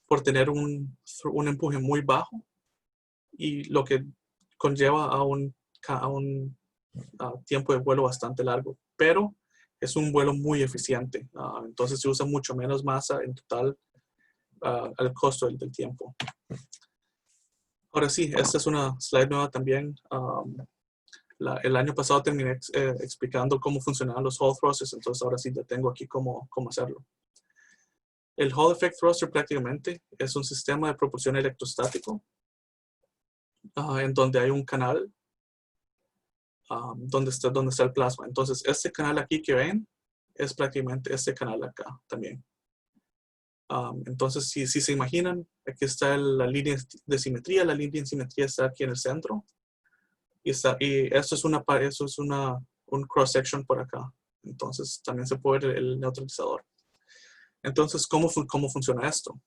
por tener un empuje muy bajo, y lo que conlleva a un tiempo de vuelo bastante largo, pero es un vuelo muy eficiente. Entonces se usa mucho menos masa en total al costo del tiempo. Ahora sí, esta es una slide nueva también. El año pasado terminé explicando cómo funcionaban los Hall thrusters, entonces ahora sí ya tengo aquí cómo hacerlo. El Hall effect thruster prácticamente es un sistema de propulsión electrostático en donde hay un canal donde está el plasma. Entonces este canal aquí que ven es prácticamente este canal acá también. Entonces si se imaginan, aquí está la línea de simetría. La línea de simetría está aquí en el centro. y eso es un cross section por acá. Entonces también se puede ver el neutralizador. Entonces, ¿cómo funciona esto?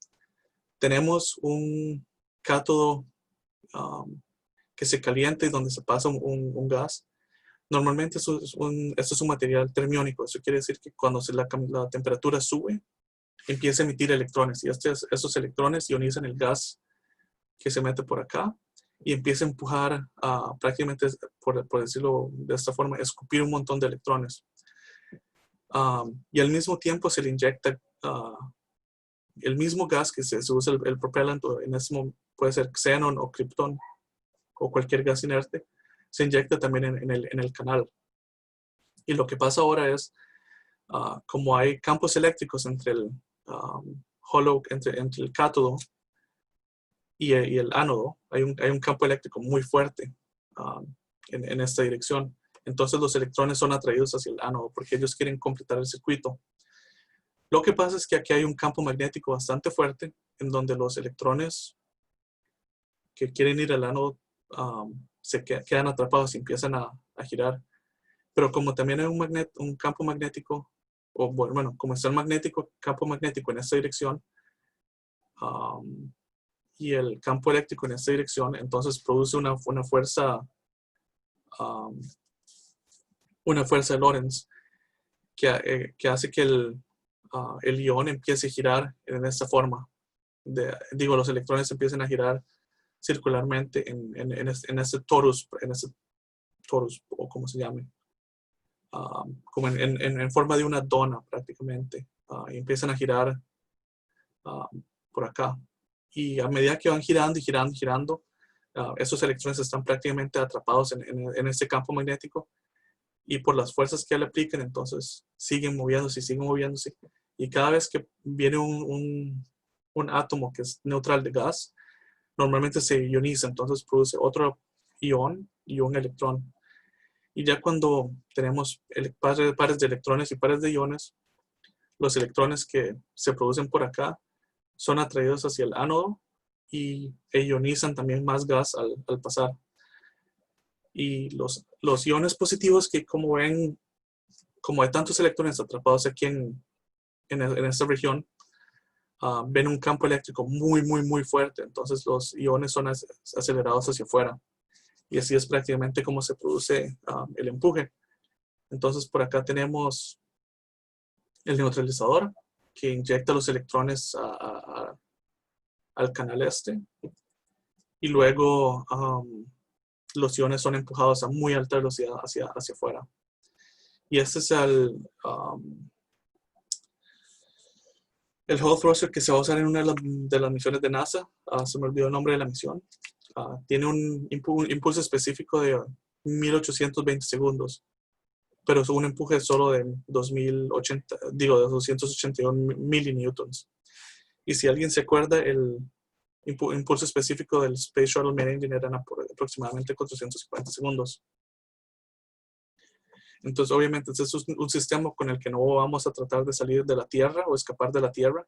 Tenemos un cátodo que se calienta y donde se pasa un gas. Normalmente esto es un material termiónico. Eso quiere decir que cuando la temperatura sube, empieza a emitir electrones. Y estos electrones ionizan el gas que se mete por acá y empieza a empujar, prácticamente, por decirlo de esta forma, escupir un montón de electrones. Y al mismo tiempo se le inyecta el mismo gas que se usa el propellant, en este momento puede ser xenón o krypton o cualquier gas inerte, se inyecta también en el canal. Y lo que pasa ahora es, como hay campos eléctricos entre el entre el cátodo y el ánodo, hay un campo eléctrico muy fuerte en esta dirección. Entonces los electrones son atraídos hacia el ánodo porque ellos quieren completar el circuito. Lo que pasa es que aquí hay un campo magnético bastante fuerte en donde los electrones que quieren ir al ánodo se quedan atrapados y empiezan a girar. Pero como también hay un campo magnético, o bueno, como está el campo magnético en esta dirección y el campo eléctrico en esta dirección, entonces produce una fuerza de Lorentz que hace que el ion empiece a girar en esta forma. Los electrones empiezan a girar circularmente en ese torus, o como se llame, como en forma de una dona prácticamente, y empiezan a girar por acá. Y a medida que van girando y girando y girando, esos electrones están prácticamente atrapados en ese campo magnético, y por las fuerzas que le aplican, entonces siguen moviéndose y siguen moviéndose. Y cada vez que viene un átomo que es neutral de gas, normalmente se ioniza, entonces produce otro ion y un electrón. Y ya cuando tenemos pares de electrones y pares de iones, los electrones que se producen por acá son atraídos hacia el ánodo e ionizan también más gas al pasar. Y los iones positivos, que como ven, como hay tantos electrones atrapados aquí en esta región, ven un campo eléctrico muy, muy, muy fuerte. Entonces los iones son acelerados hacia afuera. Y así es prácticamente como se produce el empuje. Entonces por acá tenemos el neutralizador que inyecta los electrones al canal este. Y luego los iones son empujados a muy alta velocidad hacia afuera. Y este es el Hall Thruster que se va a usar en una de las misiones de NASA. Se me olvidó el nombre de la misión. Tiene un impulso específico de 1820 segundos, pero es un empuje solo de 281 milinewtons. Y si alguien se acuerda, el impulso específico del Space Shuttle Main Engine era aproximadamente 440 segundos. Entonces, obviamente, este es un sistema con el que no vamos a tratar de salir de la Tierra o escapar de la Tierra,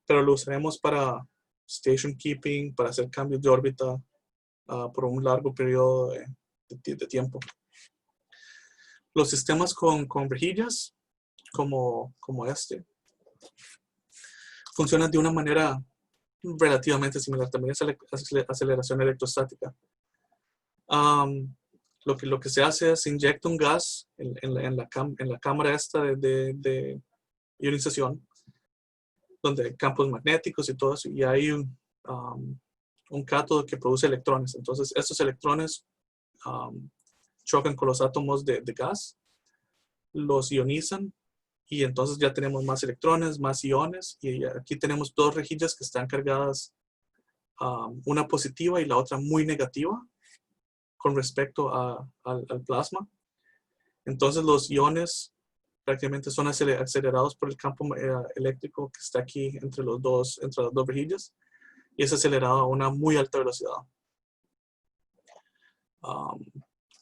pero lo usaremos para station keeping, para hacer cambios de órbita por un largo periodo de tiempo. Los sistemas con rejillas, como este, funcionan de una manera relativamente similar. También es aceleración electrostática. Lo que se hace es inyecta un gas en la cámara esta de ionización, donde hay campos magnéticos y todo eso, y hay un cátodo que produce electrones. Entonces estos electrones chocan con los átomos de gas, los ionizan, y entonces ya tenemos más electrones, más iones, y aquí tenemos dos rejillas que están cargadas, una positiva y la otra muy negativa con respecto al plasma. Entonces los iones prácticamente son acelerados por el campo eléctrico que está aquí entre las dos rejillas, y es acelerado a una muy alta velocidad.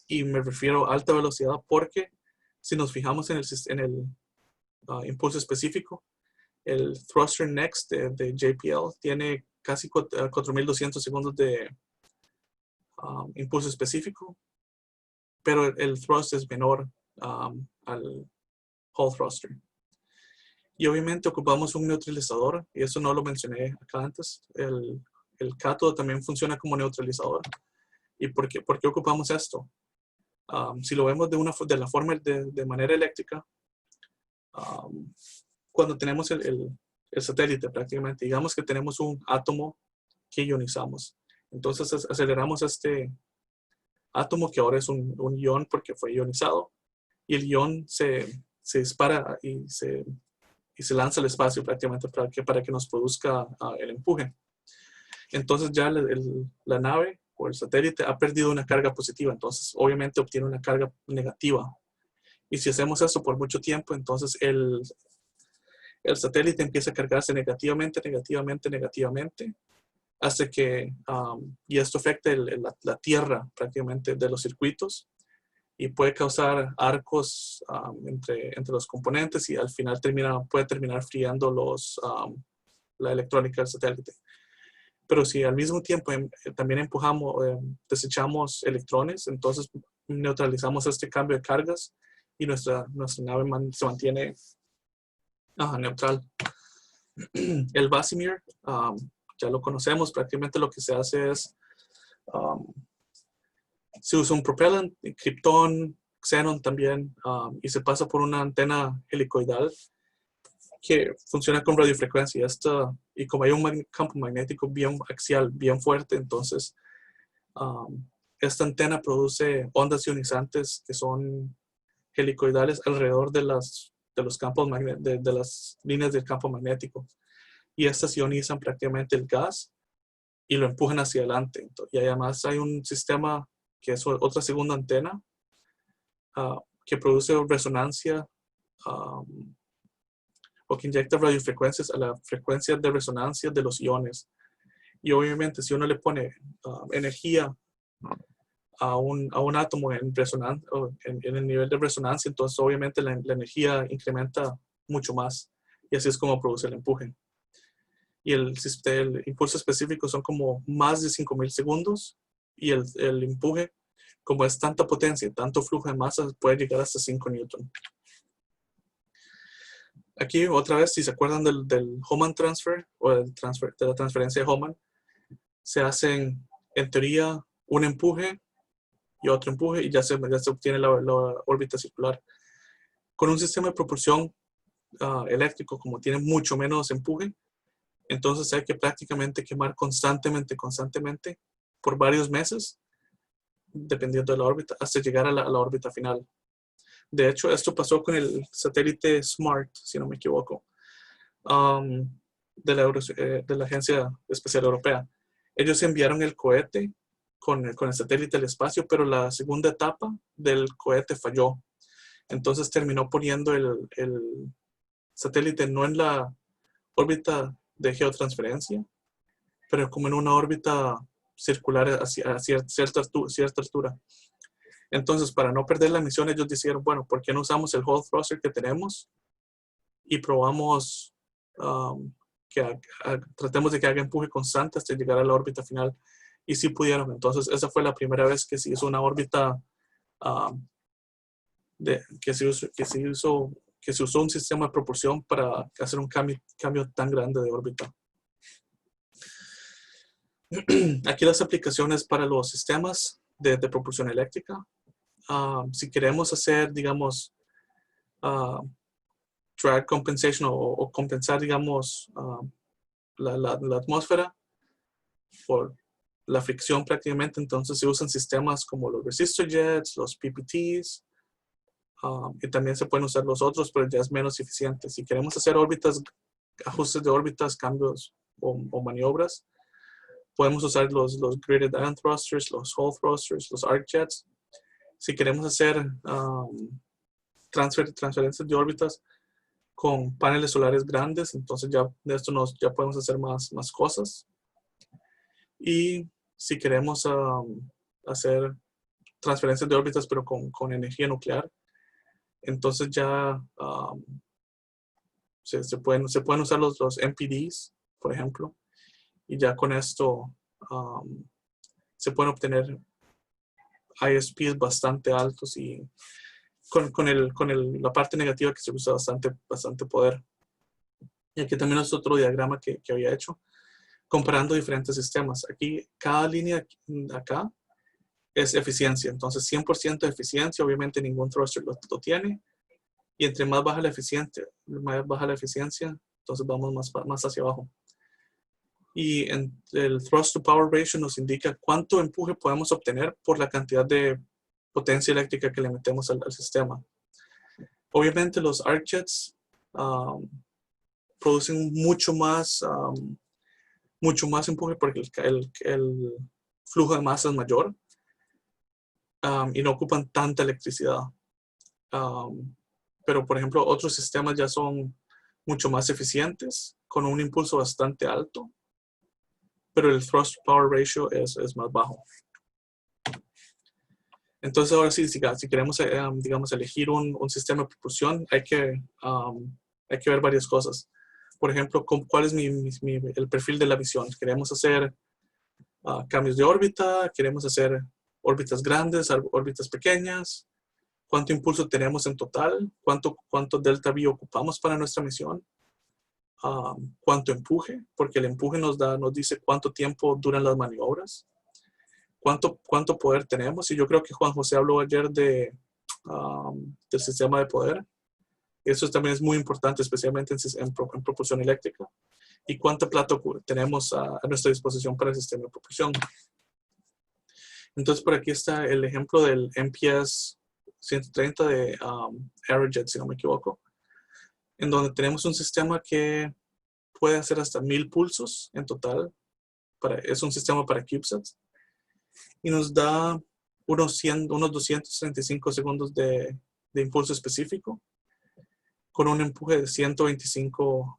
Y me refiero a alta velocidad porque si nos fijamos en el impulso específico, el thruster next de JPL tiene casi 4200 segundos de impulso específico, pero el thrust es menor al Hall thruster. Y obviamente ocupamos un neutralizador, y eso no lo mencioné acá antes. El cátodo también funciona como neutralizador. ¿Y por qué ocupamos esto? Si lo vemos de la forma de manera eléctrica, cuando tenemos el satélite prácticamente, digamos que tenemos un átomo que ionizamos. Entonces aceleramos este átomo que ahora es un ion porque fue ionizado, y el ion se dispara y se lanza al espacio prácticamente para que nos produzca el empuje. Entonces ya la nave o el satélite ha perdido una carga positiva, entonces obviamente obtiene una carga negativa. Y si hacemos eso por mucho tiempo, entonces el satélite empieza a cargarse negativamente, hasta que, y esto afecta la tierra prácticamente de los circuitos, y puede causar arcos entre los componentes, y al final puede terminar friando la electrónica del satélite. Pero si al mismo tiempo también desechamos electrones, entonces neutralizamos este cambio de cargas y nuestra nave se mantiene neutral. El Vasimir, ya lo conocemos, prácticamente lo que se hace es, se usa un propellant, Krypton, Xenon también, y se pasa por una antena helicoidal que funciona con radiofrecuencia. Y como hay un campo magnético bien axial, bien fuerte, entonces esta antena produce ondas ionizantes que son helicoidales alrededor de los campos de las líneas del campo magnético. Y estas ionizan prácticamente el gas y lo empujan hacia adelante. Y además hay un sistema que es otra segunda antena que produce resonancia o que inyecta radiofrecuencias a la frecuencia de resonancia de los iones. Y obviamente si uno le pone energía a un átomo en el nivel de resonancia, entonces obviamente la energía incrementa mucho más, y así es como produce el empuje. Y el impulso específico son como más de 5,000 segundos, y el empuje, como es tanta potencia y tanto flujo de masa, puede llegar hasta 5 newton. Aquí otra vez, si se acuerdan del Hohmann transfer o de la transferencia de Hohmann, se hacen en teoría un empuje y otro empuje, y ya se obtiene la órbita circular. Con un sistema de propulsión eléctrico, como tiene mucho menos empuje, entonces hay que prácticamente quemar constantemente por varios meses, dependiendo de la órbita, hasta llegar a la órbita final. De hecho, esto pasó con el satélite SMART, si no me equivoco, de la Agencia Espacial Europea. Ellos enviaron el cohete con el satélite al espacio, pero la segunda etapa del cohete falló. Entonces terminó poniendo el satélite no en la órbita de geotransferencia, pero como en una órbita circular a cierta altura. Entonces, para no perder la misión, ellos dijeron, bueno, ¿por qué no usamos el Hall thruster que tenemos y probamos que tratemos de que haga empuje constante hasta llegar a la órbita final? Y sí pudieron. Entonces, esa fue la primera vez que se hizo una órbita, que se usó un sistema de propulsión para hacer un cambio tan grande de órbita. Aquí las aplicaciones para los sistemas de propulsión eléctrica. Si queremos hacer, digamos, drag compensation o compensar, digamos, la atmósfera por la fricción prácticamente, entonces se usan sistemas como los resistor jets, los PPTs, y también se pueden usar los otros, pero ya es menos eficiente. Si queremos hacer ajustes de órbitas, cambios o maniobras, podemos usar los gridded ion thrusters, los Hall thrusters, los arc jets. Si queremos hacer transferencias de órbitas con paneles solares grandes, entonces ya de esto ya podemos hacer más cosas. Y si queremos hacer transferencias de órbitas pero con energía nuclear, entonces ya se pueden usar los MPDs, por ejemplo, y ya con esto se pueden obtener ISPs bastante altos y la parte negativa que se usa bastante poder. Y aquí también es otro diagrama que había hecho, comparando diferentes sistemas. Aquí, cada línea acá es eficiencia. Entonces, 100% de eficiencia, obviamente ningún thruster lo tiene. Y entre más baja la eficiencia, entonces vamos más hacia abajo. Y el thrust to power ratio nos indica cuánto empuje podemos obtener por la cantidad de potencia eléctrica que le metemos al sistema. Obviamente los arc jets producen mucho más empuje porque el flujo de masa es mayor y no ocupan tanta electricidad. Pero por ejemplo otros sistemas ya son mucho más eficientes con un impulso bastante alto, pero el thrust power ratio es más bajo. Entonces ahora sí, si queremos digamos elegir un sistema de propulsión, hay que ver varias cosas. Por ejemplo, ¿cuál es el perfil de la misión? ¿Queremos hacer cambios de órbita? ¿Queremos hacer órbitas grandes, órbitas pequeñas? ¿Cuánto impulso tenemos en total? ¿Cuánto delta V ocupamos para nuestra misión? ¿Cuánto empuje? Porque el empuje nos dice cuánto tiempo duran las maniobras. ¿Cuánto poder tenemos? Y yo creo que Juan José habló ayer del sistema de poder. Eso también es muy importante, especialmente en propulsión eléctrica. ¿Y cuánta plata tenemos a nuestra disposición para el sistema de propulsión? Entonces, por aquí está el ejemplo del MPS 130 de Aerojet, si no me equivoco, en donde tenemos un sistema que puede hacer hasta 1000 pulsos en total. Es un sistema para CubeSats. Y nos da unos 235 segundos de impulso específico con un empuje de 125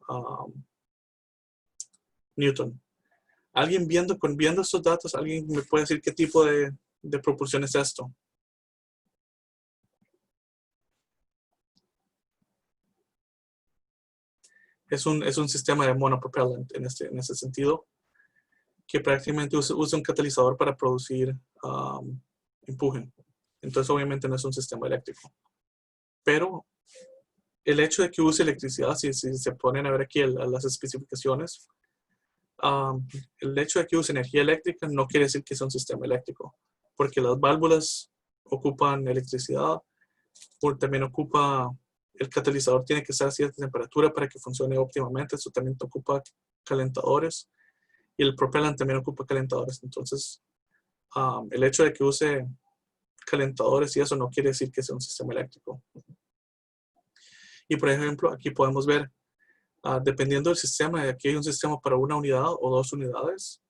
Newton. ¿Alguien viendo estos datos, alguien me puede decir qué tipo de propulsión es esto? Es un sistema de monopropellant en ese sentido, que prácticamente usa un catalizador para producir empuje. Entonces obviamente no es un sistema eléctrico. Pero el hecho de que use electricidad, si se ponen a ver aquí las especificaciones, el hecho de que use energía eléctrica no quiere decir que sea un sistema eléctrico, porque las válvulas ocupan electricidad, también el catalizador tiene que estar a cierta temperatura para que funcione óptimamente, eso también ocupa calentadores, y el propellant también ocupa calentadores. Entonces, el hecho de que use calentadores y eso no quiere decir que sea un sistema eléctrico. Y por ejemplo, aquí podemos ver, dependiendo del sistema, aquí hay un sistema para una unidad o 2 unidades.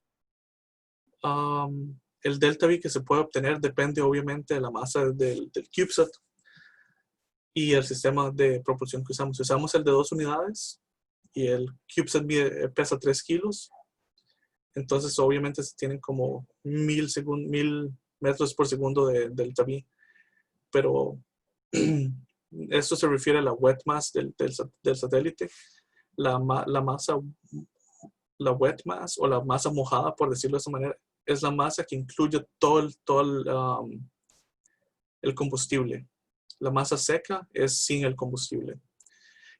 El delta V que se puede obtener depende obviamente de la masa del CubeSat y el sistema de propulsión que usamos. Si usamos el de 2 unidades y el CubeSat pesa 3 kilos, entonces obviamente se tienen como 1000 metros por segundo de delta V. Pero esto se refiere a la wet mass del satélite. La wet mass o la masa mojada, por decirlo de esa manera, es la masa que incluye todo el combustible. La masa seca es sin el combustible.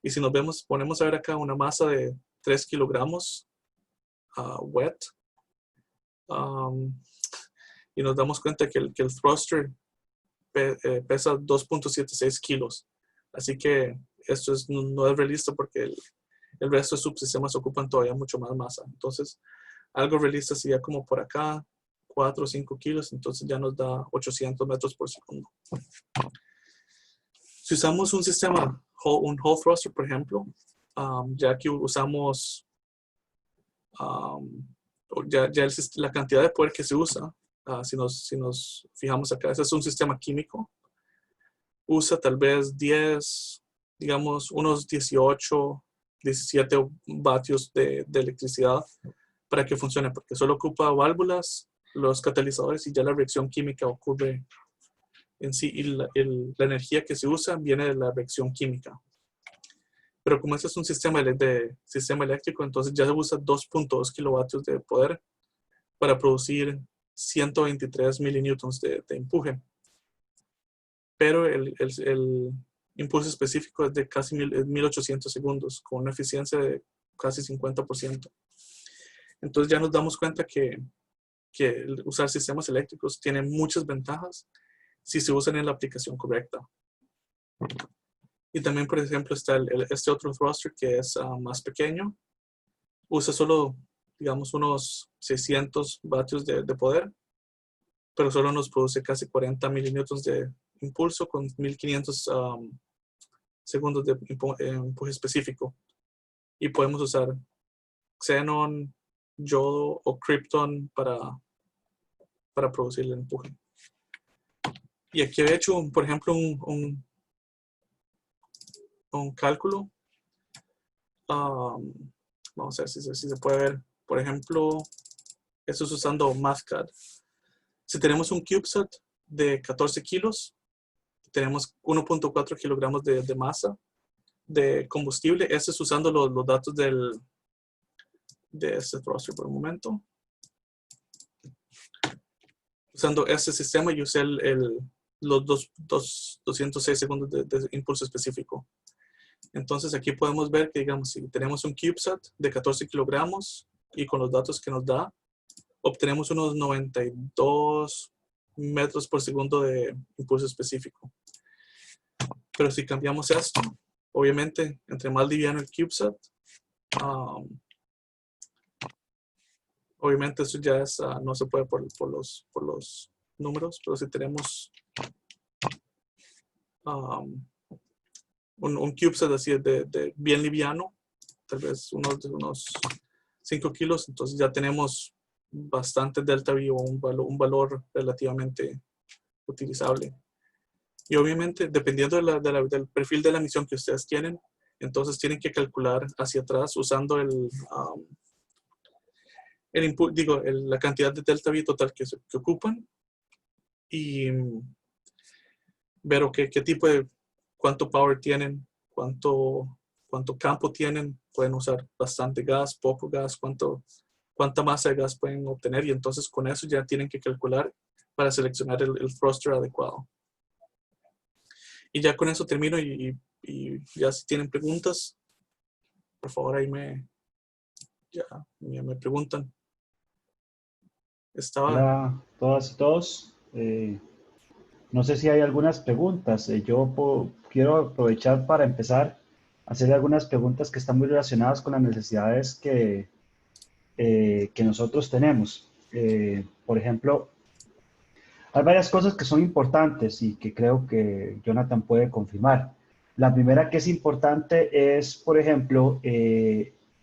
Y si ponemos a ver acá una masa de 3 kilogramos wet, y nos damos cuenta que el thruster pesa 2.76 kilos. Así que esto no es realista porque el resto de subsistemas ocupan todavía mucho más masa. Entonces, algo realista sería como por acá, 4 o 5 kilos, entonces ya nos da 800 metros por segundo. Si usamos un sistema, un Hall thruster, por ejemplo, ya que usamos la cantidad de poder que se usa, si nos fijamos acá, ese es un sistema químico, usa tal vez digamos unos 18, 17 vatios de electricidad para que funcione, porque solo ocupa válvulas, los catalizadores y ya la reacción química ocurre en sí, y la energía que se usa viene de la reacción química. Pero como este es un sistema eléctrico, entonces ya se usa 2.2 kilovatios de poder para producir 123 millinewtons de empuje. Pero el impulso específico es de casi 1800 segundos, con una eficiencia de casi 50%. Entonces ya nos damos cuenta que usar sistemas eléctricos tiene muchas ventajas si se usan en la aplicación correcta. Y también, por ejemplo, está este otro thruster que es más pequeño. Usa solo, digamos, unos 600 vatios de poder, pero solo nos produce casi 40 millinewtons de impulso con 1500 segundos de empuje específico. Y podemos usar xenon, yodo o krypton para producir el empuje. Y aquí he hecho, por ejemplo, un cálculo. Vamos a ver si se puede ver. Por ejemplo, esto es usando MathCAD. Si tenemos un CubeSat de 14 kilos, tenemos 1.4 kilogramos de masa de combustible. Este es usando los datos de este thruster por un momento. Usando este sistema, yo usé los 206 segundos de impulso específico. Entonces aquí podemos ver que, digamos, si tenemos un CubeSat de 14 kilogramos y con los datos que nos da, obtenemos unos 92 metros por segundo de impulso específico. Pero si cambiamos esto, obviamente, entre más liviano el CubeSat, obviamente eso ya es, no se puede por los números, pero si tenemos un CubeSat así de bien liviano, tal vez unos 5 kilos, entonces ya tenemos bastante delta V o un valor relativamente utilizable. Y obviamente, dependiendo del perfil de la misión que ustedes tienen, entonces tienen que calcular hacia atrás usando la cantidad de delta V total que ocupan y ver qué tipo de, cuánto power tienen, cuánto campo tienen, pueden usar bastante gas, poco gas, cuánta masa de gas pueden obtener, y entonces con eso ya tienen que calcular para seleccionar el thruster adecuado. Y ya con eso termino y ya si tienen preguntas, por favor ahí me preguntan. Hola a todas y todos. No sé si hay algunas preguntas. Quiero aprovechar para empezar a hacer algunas preguntas que están muy relacionadas con las necesidades que nosotros tenemos. Por ejemplo, hay varias cosas que son importantes y que creo que Jonathan puede confirmar. La primera que es importante es, por ejemplo,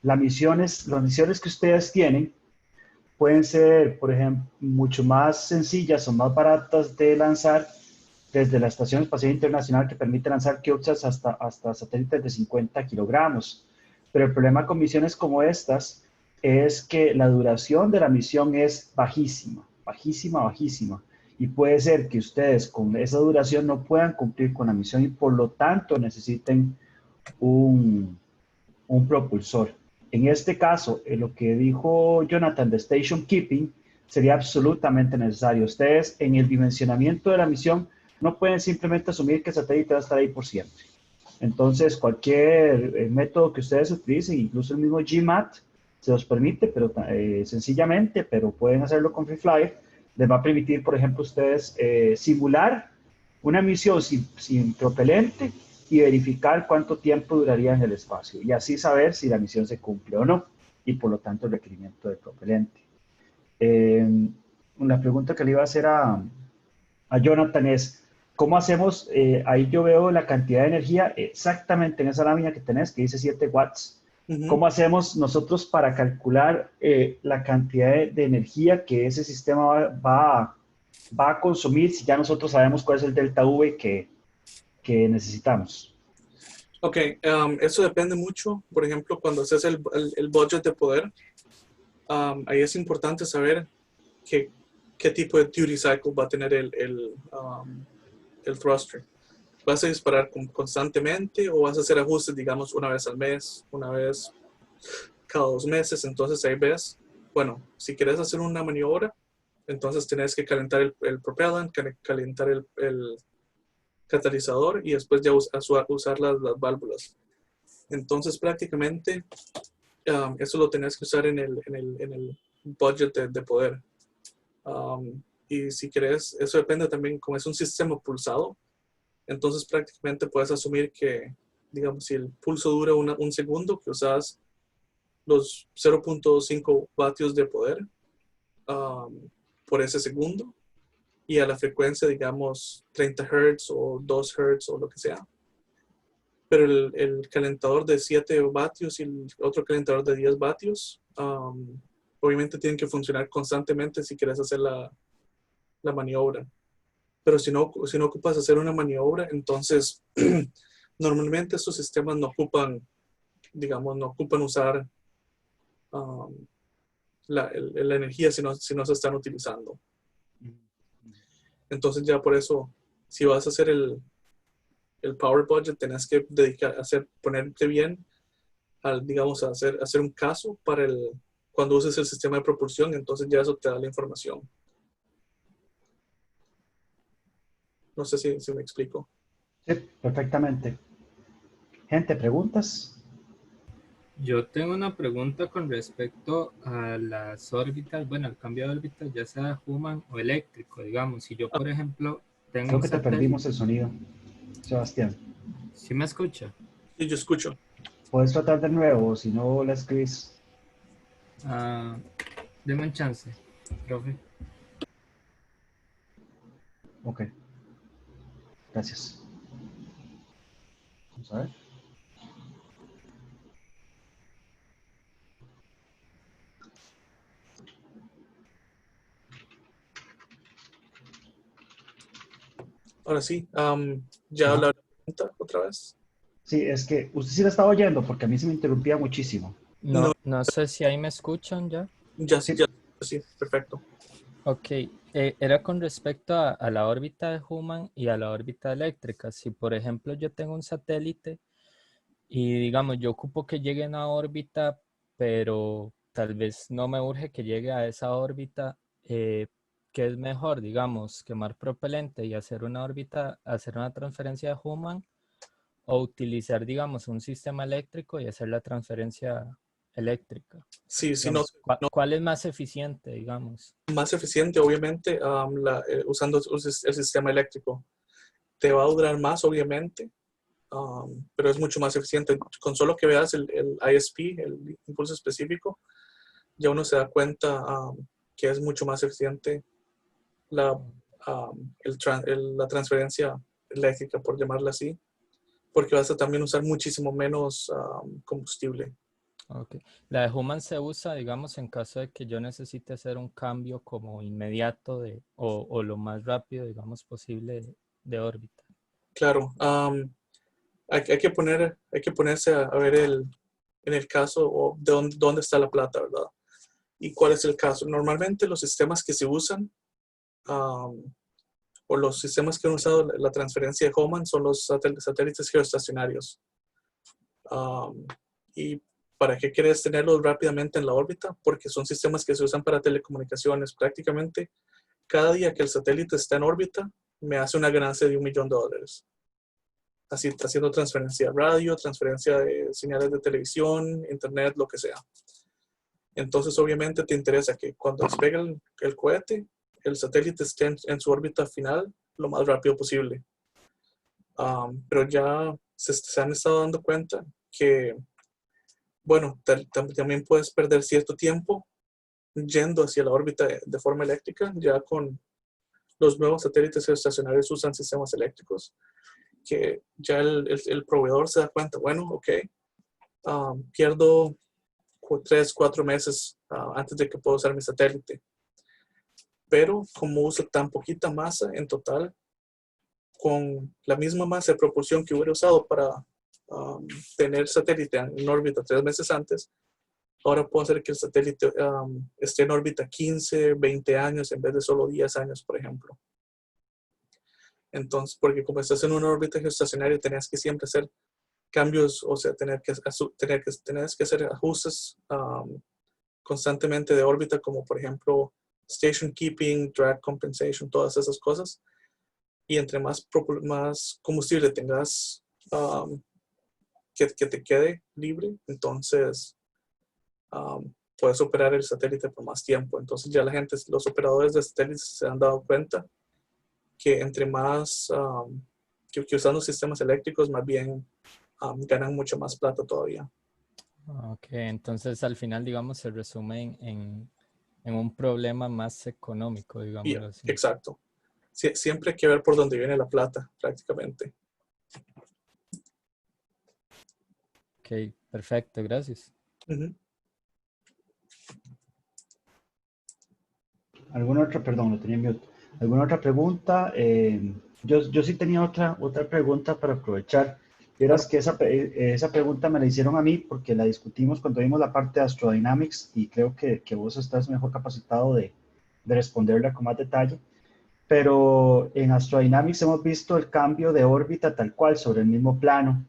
las misiones que ustedes tienen pueden ser, por ejemplo, mucho más sencillas o más baratas de lanzar desde la Estación Espacial Internacional, que permite lanzar CubeSats hasta satélites de 50 kilogramos. Pero el problema con misiones como estas es que la duración de la misión es bajísima, bajísima, bajísima. Y puede ser que ustedes con esa duración no puedan cumplir con la misión y por lo tanto necesiten un propulsor. En este caso, lo que dijo Jonathan de Station Keeping sería absolutamente necesario. Ustedes en el dimensionamiento de la misión no pueden simplemente asumir que el satélite va a estar ahí por siempre. Entonces, cualquier método que ustedes utilicen, incluso el mismo GMAT, se los permite, pero sencillamente, pero pueden hacerlo con FreeFlyer, les va a permitir, por ejemplo, ustedes simular una misión sin propelente y verificar cuánto tiempo duraría en el espacio y así saber si la misión se cumple o no y por lo tanto el requerimiento de propelente. Una pregunta que le iba a hacer a Jonathan es, ¿cómo hacemos? Ahí yo veo la cantidad de energía exactamente en esa lámina que tenés que dice 7 watts. ¿Cómo hacemos nosotros para calcular la cantidad de energía que ese sistema va a consumir si ya nosotros sabemos cuál es el delta V que necesitamos? Ok, eso depende mucho. Por ejemplo, cuando haces el budget de poder, ahí es importante saber qué tipo de duty cycle va a tener el thruster. ¿Vas a disparar constantemente o vas a hacer ajustes, digamos, una vez al mes, una vez cada 2 meses? Entonces ahí ves, bueno, si quieres hacer una maniobra, Entonces tenés que calentar el propellant, calentar el catalizador y después ya usar las válvulas. Entonces prácticamente eso lo tenés que usar en el budget de poder. Y si querés, eso depende también, como es un sistema pulsado, entonces prácticamente puedes asumir que, digamos, si el pulso dura un segundo, que usas los 0.5 vatios de poder por ese segundo, y a la frecuencia, digamos, 30 Hz o 2 Hz o lo que sea. Pero el calentador de 7 vatios y el otro calentador de 10 vatios, obviamente tienen que funcionar constantemente si quieres hacer la maniobra. Pero si no ocupas hacer una maniobra, entonces normalmente estos sistemas no ocupan, digamos, no ocupan usar la energía si no se están utilizando. Entonces ya por eso, si vas a hacer el power budget, tenés que ponerte bien digamos, a hacer un caso para cuando uses el sistema de propulsión, entonces ya eso te da la información. No sé si me explico. Sí, perfectamente. Gente, ¿preguntas? Yo tengo una pregunta con respecto a las órbitas, bueno, al cambio de órbitas, ya sea human o eléctrico, digamos. Si yo, por ejemplo, tengo Creo un que te satélite, perdimos el sonido, Sebastián. ¿sí me escucha? Sí, yo escucho. Puedes tratar de nuevo, si no la escribís. Deme un chance, profe. Ok, gracias. Vamos a ver. Ahora sí, ya Ajá. la pregunta otra vez. Sí, es que usted sí la estaba oyendo porque a mí se me interrumpía muchísimo. No, No sé si ahí me escuchan ya. Sí, sí, perfecto. Ok, era con respecto a la órbita de Human y a la órbita eléctrica. Si, por ejemplo, yo tengo un satélite y, digamos, yo ocupo que llegue a una órbita, pero tal vez no me urge que llegue a esa órbita, ¿qué es mejor, digamos, quemar propelente y hacer una órbita, hacer una transferencia de Human o utilizar, digamos, un sistema eléctrico y hacer la transferencia eléctrica? Sí, sí, Digamos, ¿cuál es más eficiente, digamos? más eficiente, obviamente, usando el sistema eléctrico. Te va a durar más, obviamente, pero es mucho más eficiente. Con solo que veas el ISP, el impulso específico, ya uno se da cuenta que es mucho más eficiente la, la transferencia eléctrica, por llamarla así, porque vas a también usar muchísimo menos combustible. Okay. La de Human se usa, digamos, en caso de que yo necesite hacer un cambio como inmediato o lo más rápido, digamos, posible de órbita. Claro, hay que ponerse a ver en el caso o de dónde está la plata, ¿verdad? Y cuál es el caso. Normalmente los sistemas que se usan o los sistemas que han usado la transferencia de Hohmann son los satélites geoestacionarios. ¿Y para qué quieres tenerlos rápidamente en la órbita? Porque son sistemas que se usan para telecomunicaciones. Prácticamente cada día que el satélite está en órbita, me hace una ganancia de $1 millón. Así, haciendo transferencia de radio, transferencia de señales de televisión, internet, lo que sea. Entonces, obviamente, te interesa que cuando despegue el cohete, el satélite esté en su órbita final lo más rápido posible. Pero ya se han estado dando cuenta que, bueno, también puedes perder cierto tiempo yendo hacia la órbita de forma eléctrica. Ya con los nuevos satélites estacionarios usan sistemas eléctricos, que ya el proveedor se da cuenta, bueno, ok, pierdo 3, 4 meses antes de que pueda usar mi satélite. Pero como usa tan poquita masa en total, con la misma masa de propulsión que hubiera usado para tener satélite en órbita 3 meses antes, ahora puedo hacer que el satélite esté en órbita 15, 20 años en vez de solo 10 años, por ejemplo. Entonces, porque como estás en una órbita geoestacionaria, tenías que siempre hacer cambios, o sea, tener que hacer ajustes constantemente de órbita, como por ejemplo station keeping, drag compensation, todas esas cosas. Y entre más combustible tengas que te quede libre, entonces puedes operar el satélite por más tiempo. Entonces ya los operadores de satélites se han dado cuenta que entre más que usando sistemas eléctricos, más bien ganan mucho más plata todavía. Ok, entonces al final, digamos, se resume en un problema más económico, digámoslo así. Exacto. Siempre hay que ver por dónde viene la plata, prácticamente. Ok, perfecto, gracias. Uh-huh. ¿Alguna otra? Perdón, lo tenía en mute. ¿Alguna otra pregunta? Yo sí tenía otra pregunta para aprovechar. Vieras que esa pregunta me la hicieron a mí porque la discutimos cuando vimos la parte de Astrodynamics y creo que vos estás mejor capacitado de responderla con más detalle. Pero en Astrodynamics hemos visto el cambio de órbita tal cual sobre el mismo plano,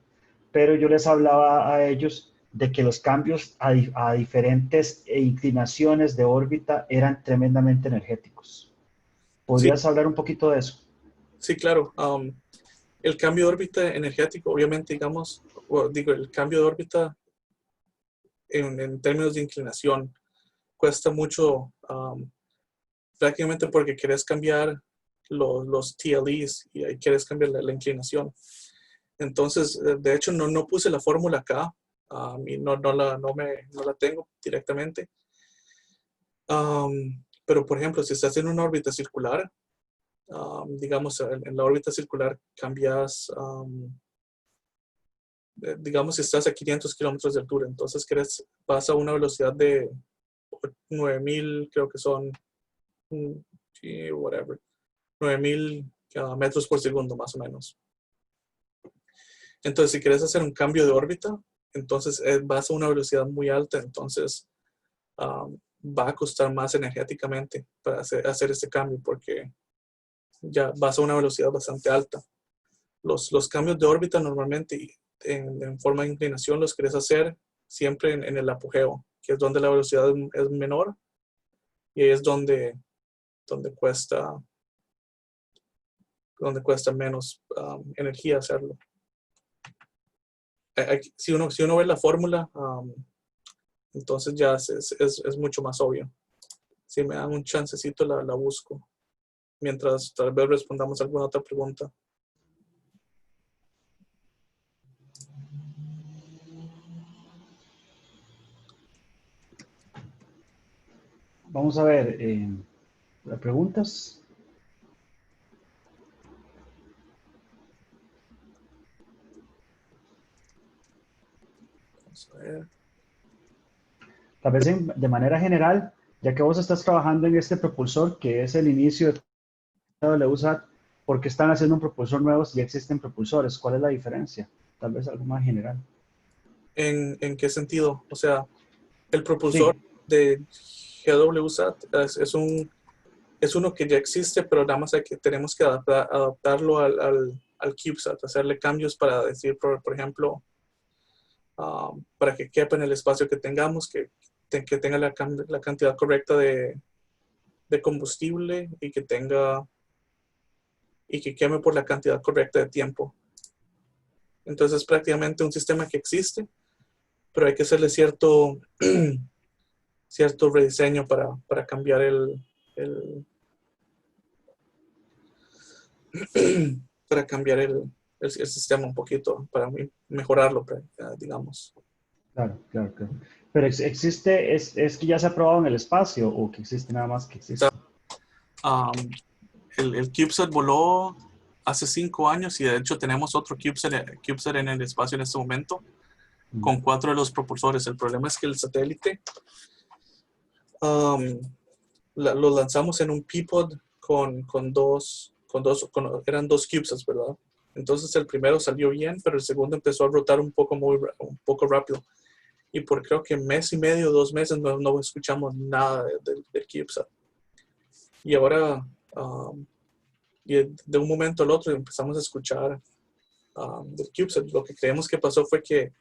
pero yo les hablaba a ellos de que los cambios a diferentes inclinaciones de órbita eran tremendamente energéticos. ¿Podrías hablar un poquito de eso? Sí, claro. El cambio de órbita energético, obviamente, digamos, el cambio de órbita en términos de inclinación cuesta mucho, prácticamente porque quieres cambiar los TLEs y ahí quieres cambiar la inclinación. Entonces, de hecho, no puse la fórmula acá y no la tengo directamente. Pero, por ejemplo, si estás en una órbita circular, digamos, en la órbita circular cambias, digamos, si estás a 500 kilómetros de altura, entonces vas a una velocidad de 9,000, creo que son, whatever, 9,000 metros por segundo, más o menos. Entonces, si quieres hacer un cambio de órbita, entonces vas a una velocidad muy alta, entonces va a costar más energéticamente para hacer este cambio, porque ya vas a una velocidad bastante alta. Los cambios de órbita normalmente en forma de inclinación los quieres hacer siempre en el apogeo, que es donde la velocidad es menor y ahí es donde cuesta menos energía hacerlo. Si uno ve la fórmula, entonces ya es mucho más obvio. Si me dan un chancecito, la busco. Mientras tal vez respondamos alguna otra pregunta. Vamos a ver, las preguntas. Vamos a ver. Tal vez de manera general, ya que vos estás trabajando en este propulsor, que es el inicio de WSAT, ¿por qué están haciendo un propulsor nuevo si ya existen propulsores? ¿Cuál es la diferencia? Tal vez algo más general. ¿En qué sentido? O sea, el propulsor Sí, de GWSAT es uno que ya existe, pero nada más tenemos que adaptarlo al CubeSat, hacerle cambios para decir, por ejemplo, para que quepa en el espacio que tengamos, que tenga la cantidad correcta de combustible y que queme por la cantidad correcta de tiempo. Entonces es prácticamente un sistema que existe, pero hay que hacerle cierto rediseño para cambiar para cambiar el sistema un poquito, para mejorarlo, digamos. claro. Pero existe, es que ya se ha probado en el espacio o que existe nada más que existe. El CubeSat voló hace 5 años y de hecho tenemos otro CubeSat en el espacio en este momento con 4 de los propulsores. El problema es que el satélite lo lanzamos en un Peapod eran 2 CubeSats, ¿verdad? Entonces el primero salió bien, pero el segundo empezó a rotar un poco rápido. Y por creo que mes y medio, 2 meses, no escuchamos nada del CubeSat. Y ahora, y de un momento al otro, empezamos a escuchar del CubeSat. Lo que creemos que pasó fue que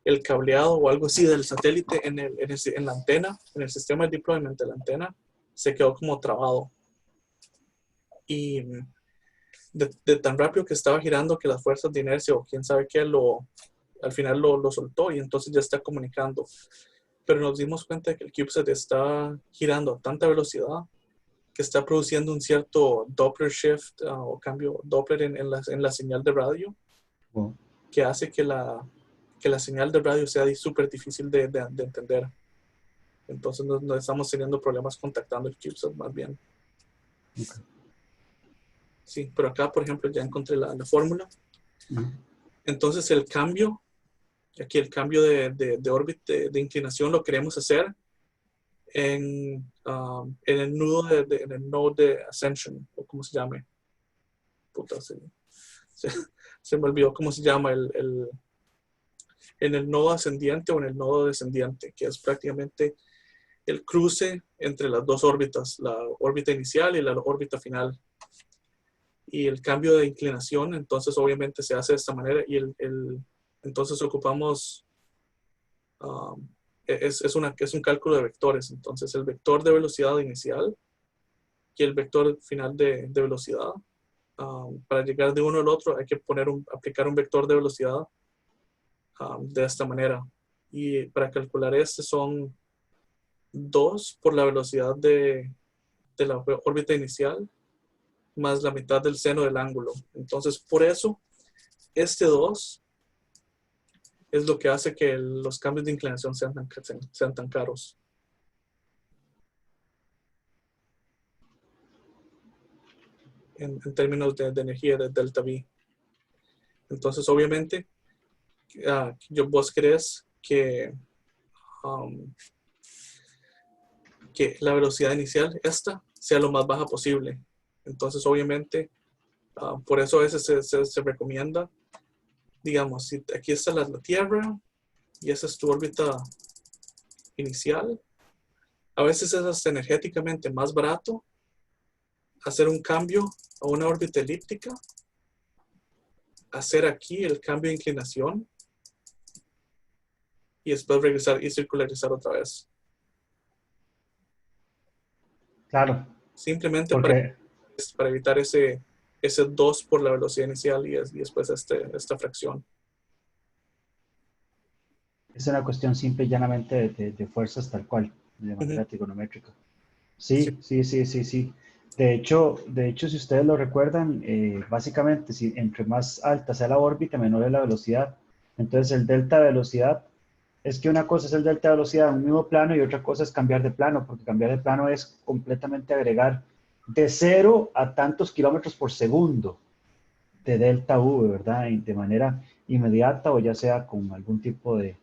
el cableado o algo así del satélite en la antena, en el sistema de deployment de la antena, se quedó como trabado. Y de tan rápido que estaba girando que las fuerzas de inercia o quién sabe qué, al final lo soltó y entonces ya está comunicando. Pero nos dimos cuenta de que el CubeSat está girando a tanta velocidad que está produciendo un cierto Doppler shift o cambio Doppler en la señal de radio, Wow. que hace que la señal de radio sea súper difícil de entender. Entonces no estamos teniendo problemas contactando el CubeSat más bien. Okay. Sí, pero acá, por ejemplo, ya encontré la fórmula. Uh-huh. Entonces el cambio, aquí el cambio de órbita, de inclinación, lo queremos hacer en el nudo en el node de ascension, o como se llame. Puta, se me olvidó cómo se llama en el nodo ascendiente o en el nodo descendiente, que es prácticamente el cruce entre las dos órbitas, la órbita inicial y la órbita final. Y el cambio de inclinación, entonces obviamente se hace de esta manera y entonces ocupamos, es un cálculo de vectores, entonces el vector de velocidad inicial y el vector final de velocidad. Para llegar de uno al otro hay que aplicar un vector de velocidad de esta manera. Y para calcular son 2 por la velocidad de la órbita inicial más la mitad del seno del ángulo. Entonces, por eso, 2 es lo que hace que los cambios de inclinación sean tan caros. En términos de energía de delta V. Entonces, obviamente, vos querés que la velocidad inicial, sea lo más baja posible. Entonces, obviamente, por eso a veces se recomienda, digamos, si aquí está la Tierra y esa es tu órbita inicial, a veces es hasta energéticamente más barato hacer un cambio a una órbita elíptica, hacer aquí el cambio de inclinación y después regresar y circularizar otra vez. Claro, Simplemente porque para evitar ese 2 por la velocidad inicial y después esta fracción. es una cuestión simple y llanamente de fuerzas tal cual, de manera trigonométrica. Sí. Sí. De hecho, si ustedes lo recuerdan, básicamente, si entre más alta sea la órbita, menor es la velocidad. Entonces, el delta de velocidad, es que una cosa es el delta de velocidad en un mismo plano y otra cosa es cambiar de plano, porque cambiar de plano es completamente agregar de 0 a tantos kilómetros por segundo de delta V, ¿verdad? De manera inmediata o ya sea con algún tipo de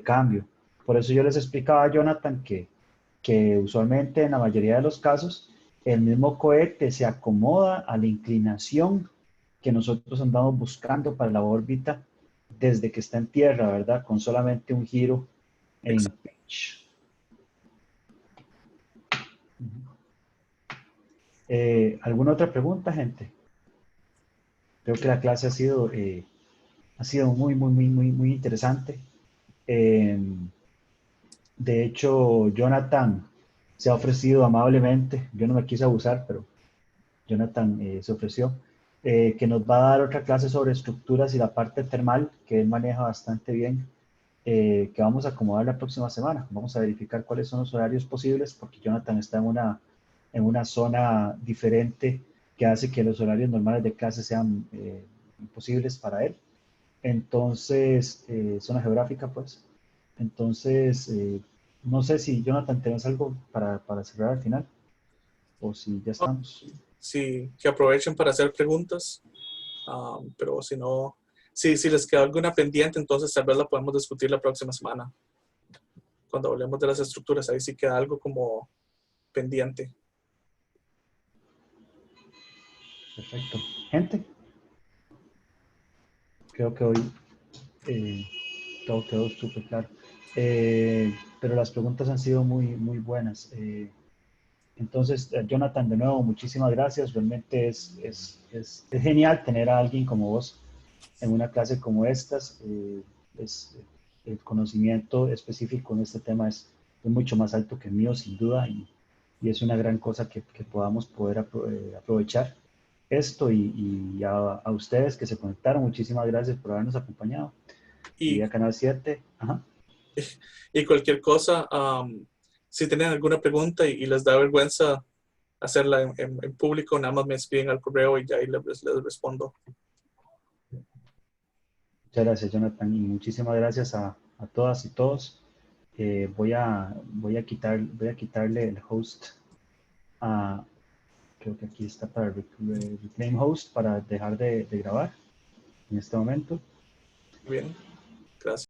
cambio. Por eso yo les explicaba a Jonathan que usualmente en la mayoría de los casos el mismo cohete se acomoda a la inclinación que nosotros andamos buscando para la órbita desde que está en tierra, ¿verdad? Con solamente un giro en pitch. ¿Alguna otra pregunta, gente? Creo que la clase ha sido muy interesante. De hecho, Jonathan se ha ofrecido amablemente, yo no me quise abusar, pero Jonathan se ofreció, que nos va a dar otra clase sobre estructuras y la parte termal, que él maneja bastante bien, que vamos a acomodar la próxima semana. Vamos a verificar cuáles son los horarios posibles, porque Jonathan está en una zona diferente que hace que los horarios normales de clase sean imposibles para él. Entonces, zona geográfica, pues. Entonces, no sé si Jonathan, ¿tenés algo para cerrar al final? O si ya estamos. Sí, que aprovechen para hacer preguntas, pero si no, si les queda alguna pendiente, entonces tal vez la podemos discutir la próxima semana. Cuando hablemos de las estructuras, ahí sí queda algo como pendiente. Perfecto. Gente, creo que hoy todo quedó súper claro. Pero las preguntas han sido muy buenas. Entonces, Jonathan, de nuevo, muchísimas gracias. Realmente es genial tener a alguien como vos en una clase como estas. El conocimiento específico en este tema es mucho más alto que el mío, sin duda, y es una gran cosa que podamos poder aprovechar esto y a ustedes que se conectaron, muchísimas gracias por habernos acompañado. Y Y, a Canal 7, ajá. y cualquier cosa, si tienen alguna pregunta y les da vergüenza hacerla en público, nada más me escriben al correo y ya ahí les respondo. Muchas gracias, Jonathan, y muchísimas gracias a todas y todos. Voy a quitarle el host a, creo que aquí está para reclaim host para dejar de grabar en este momento. Bien, gracias.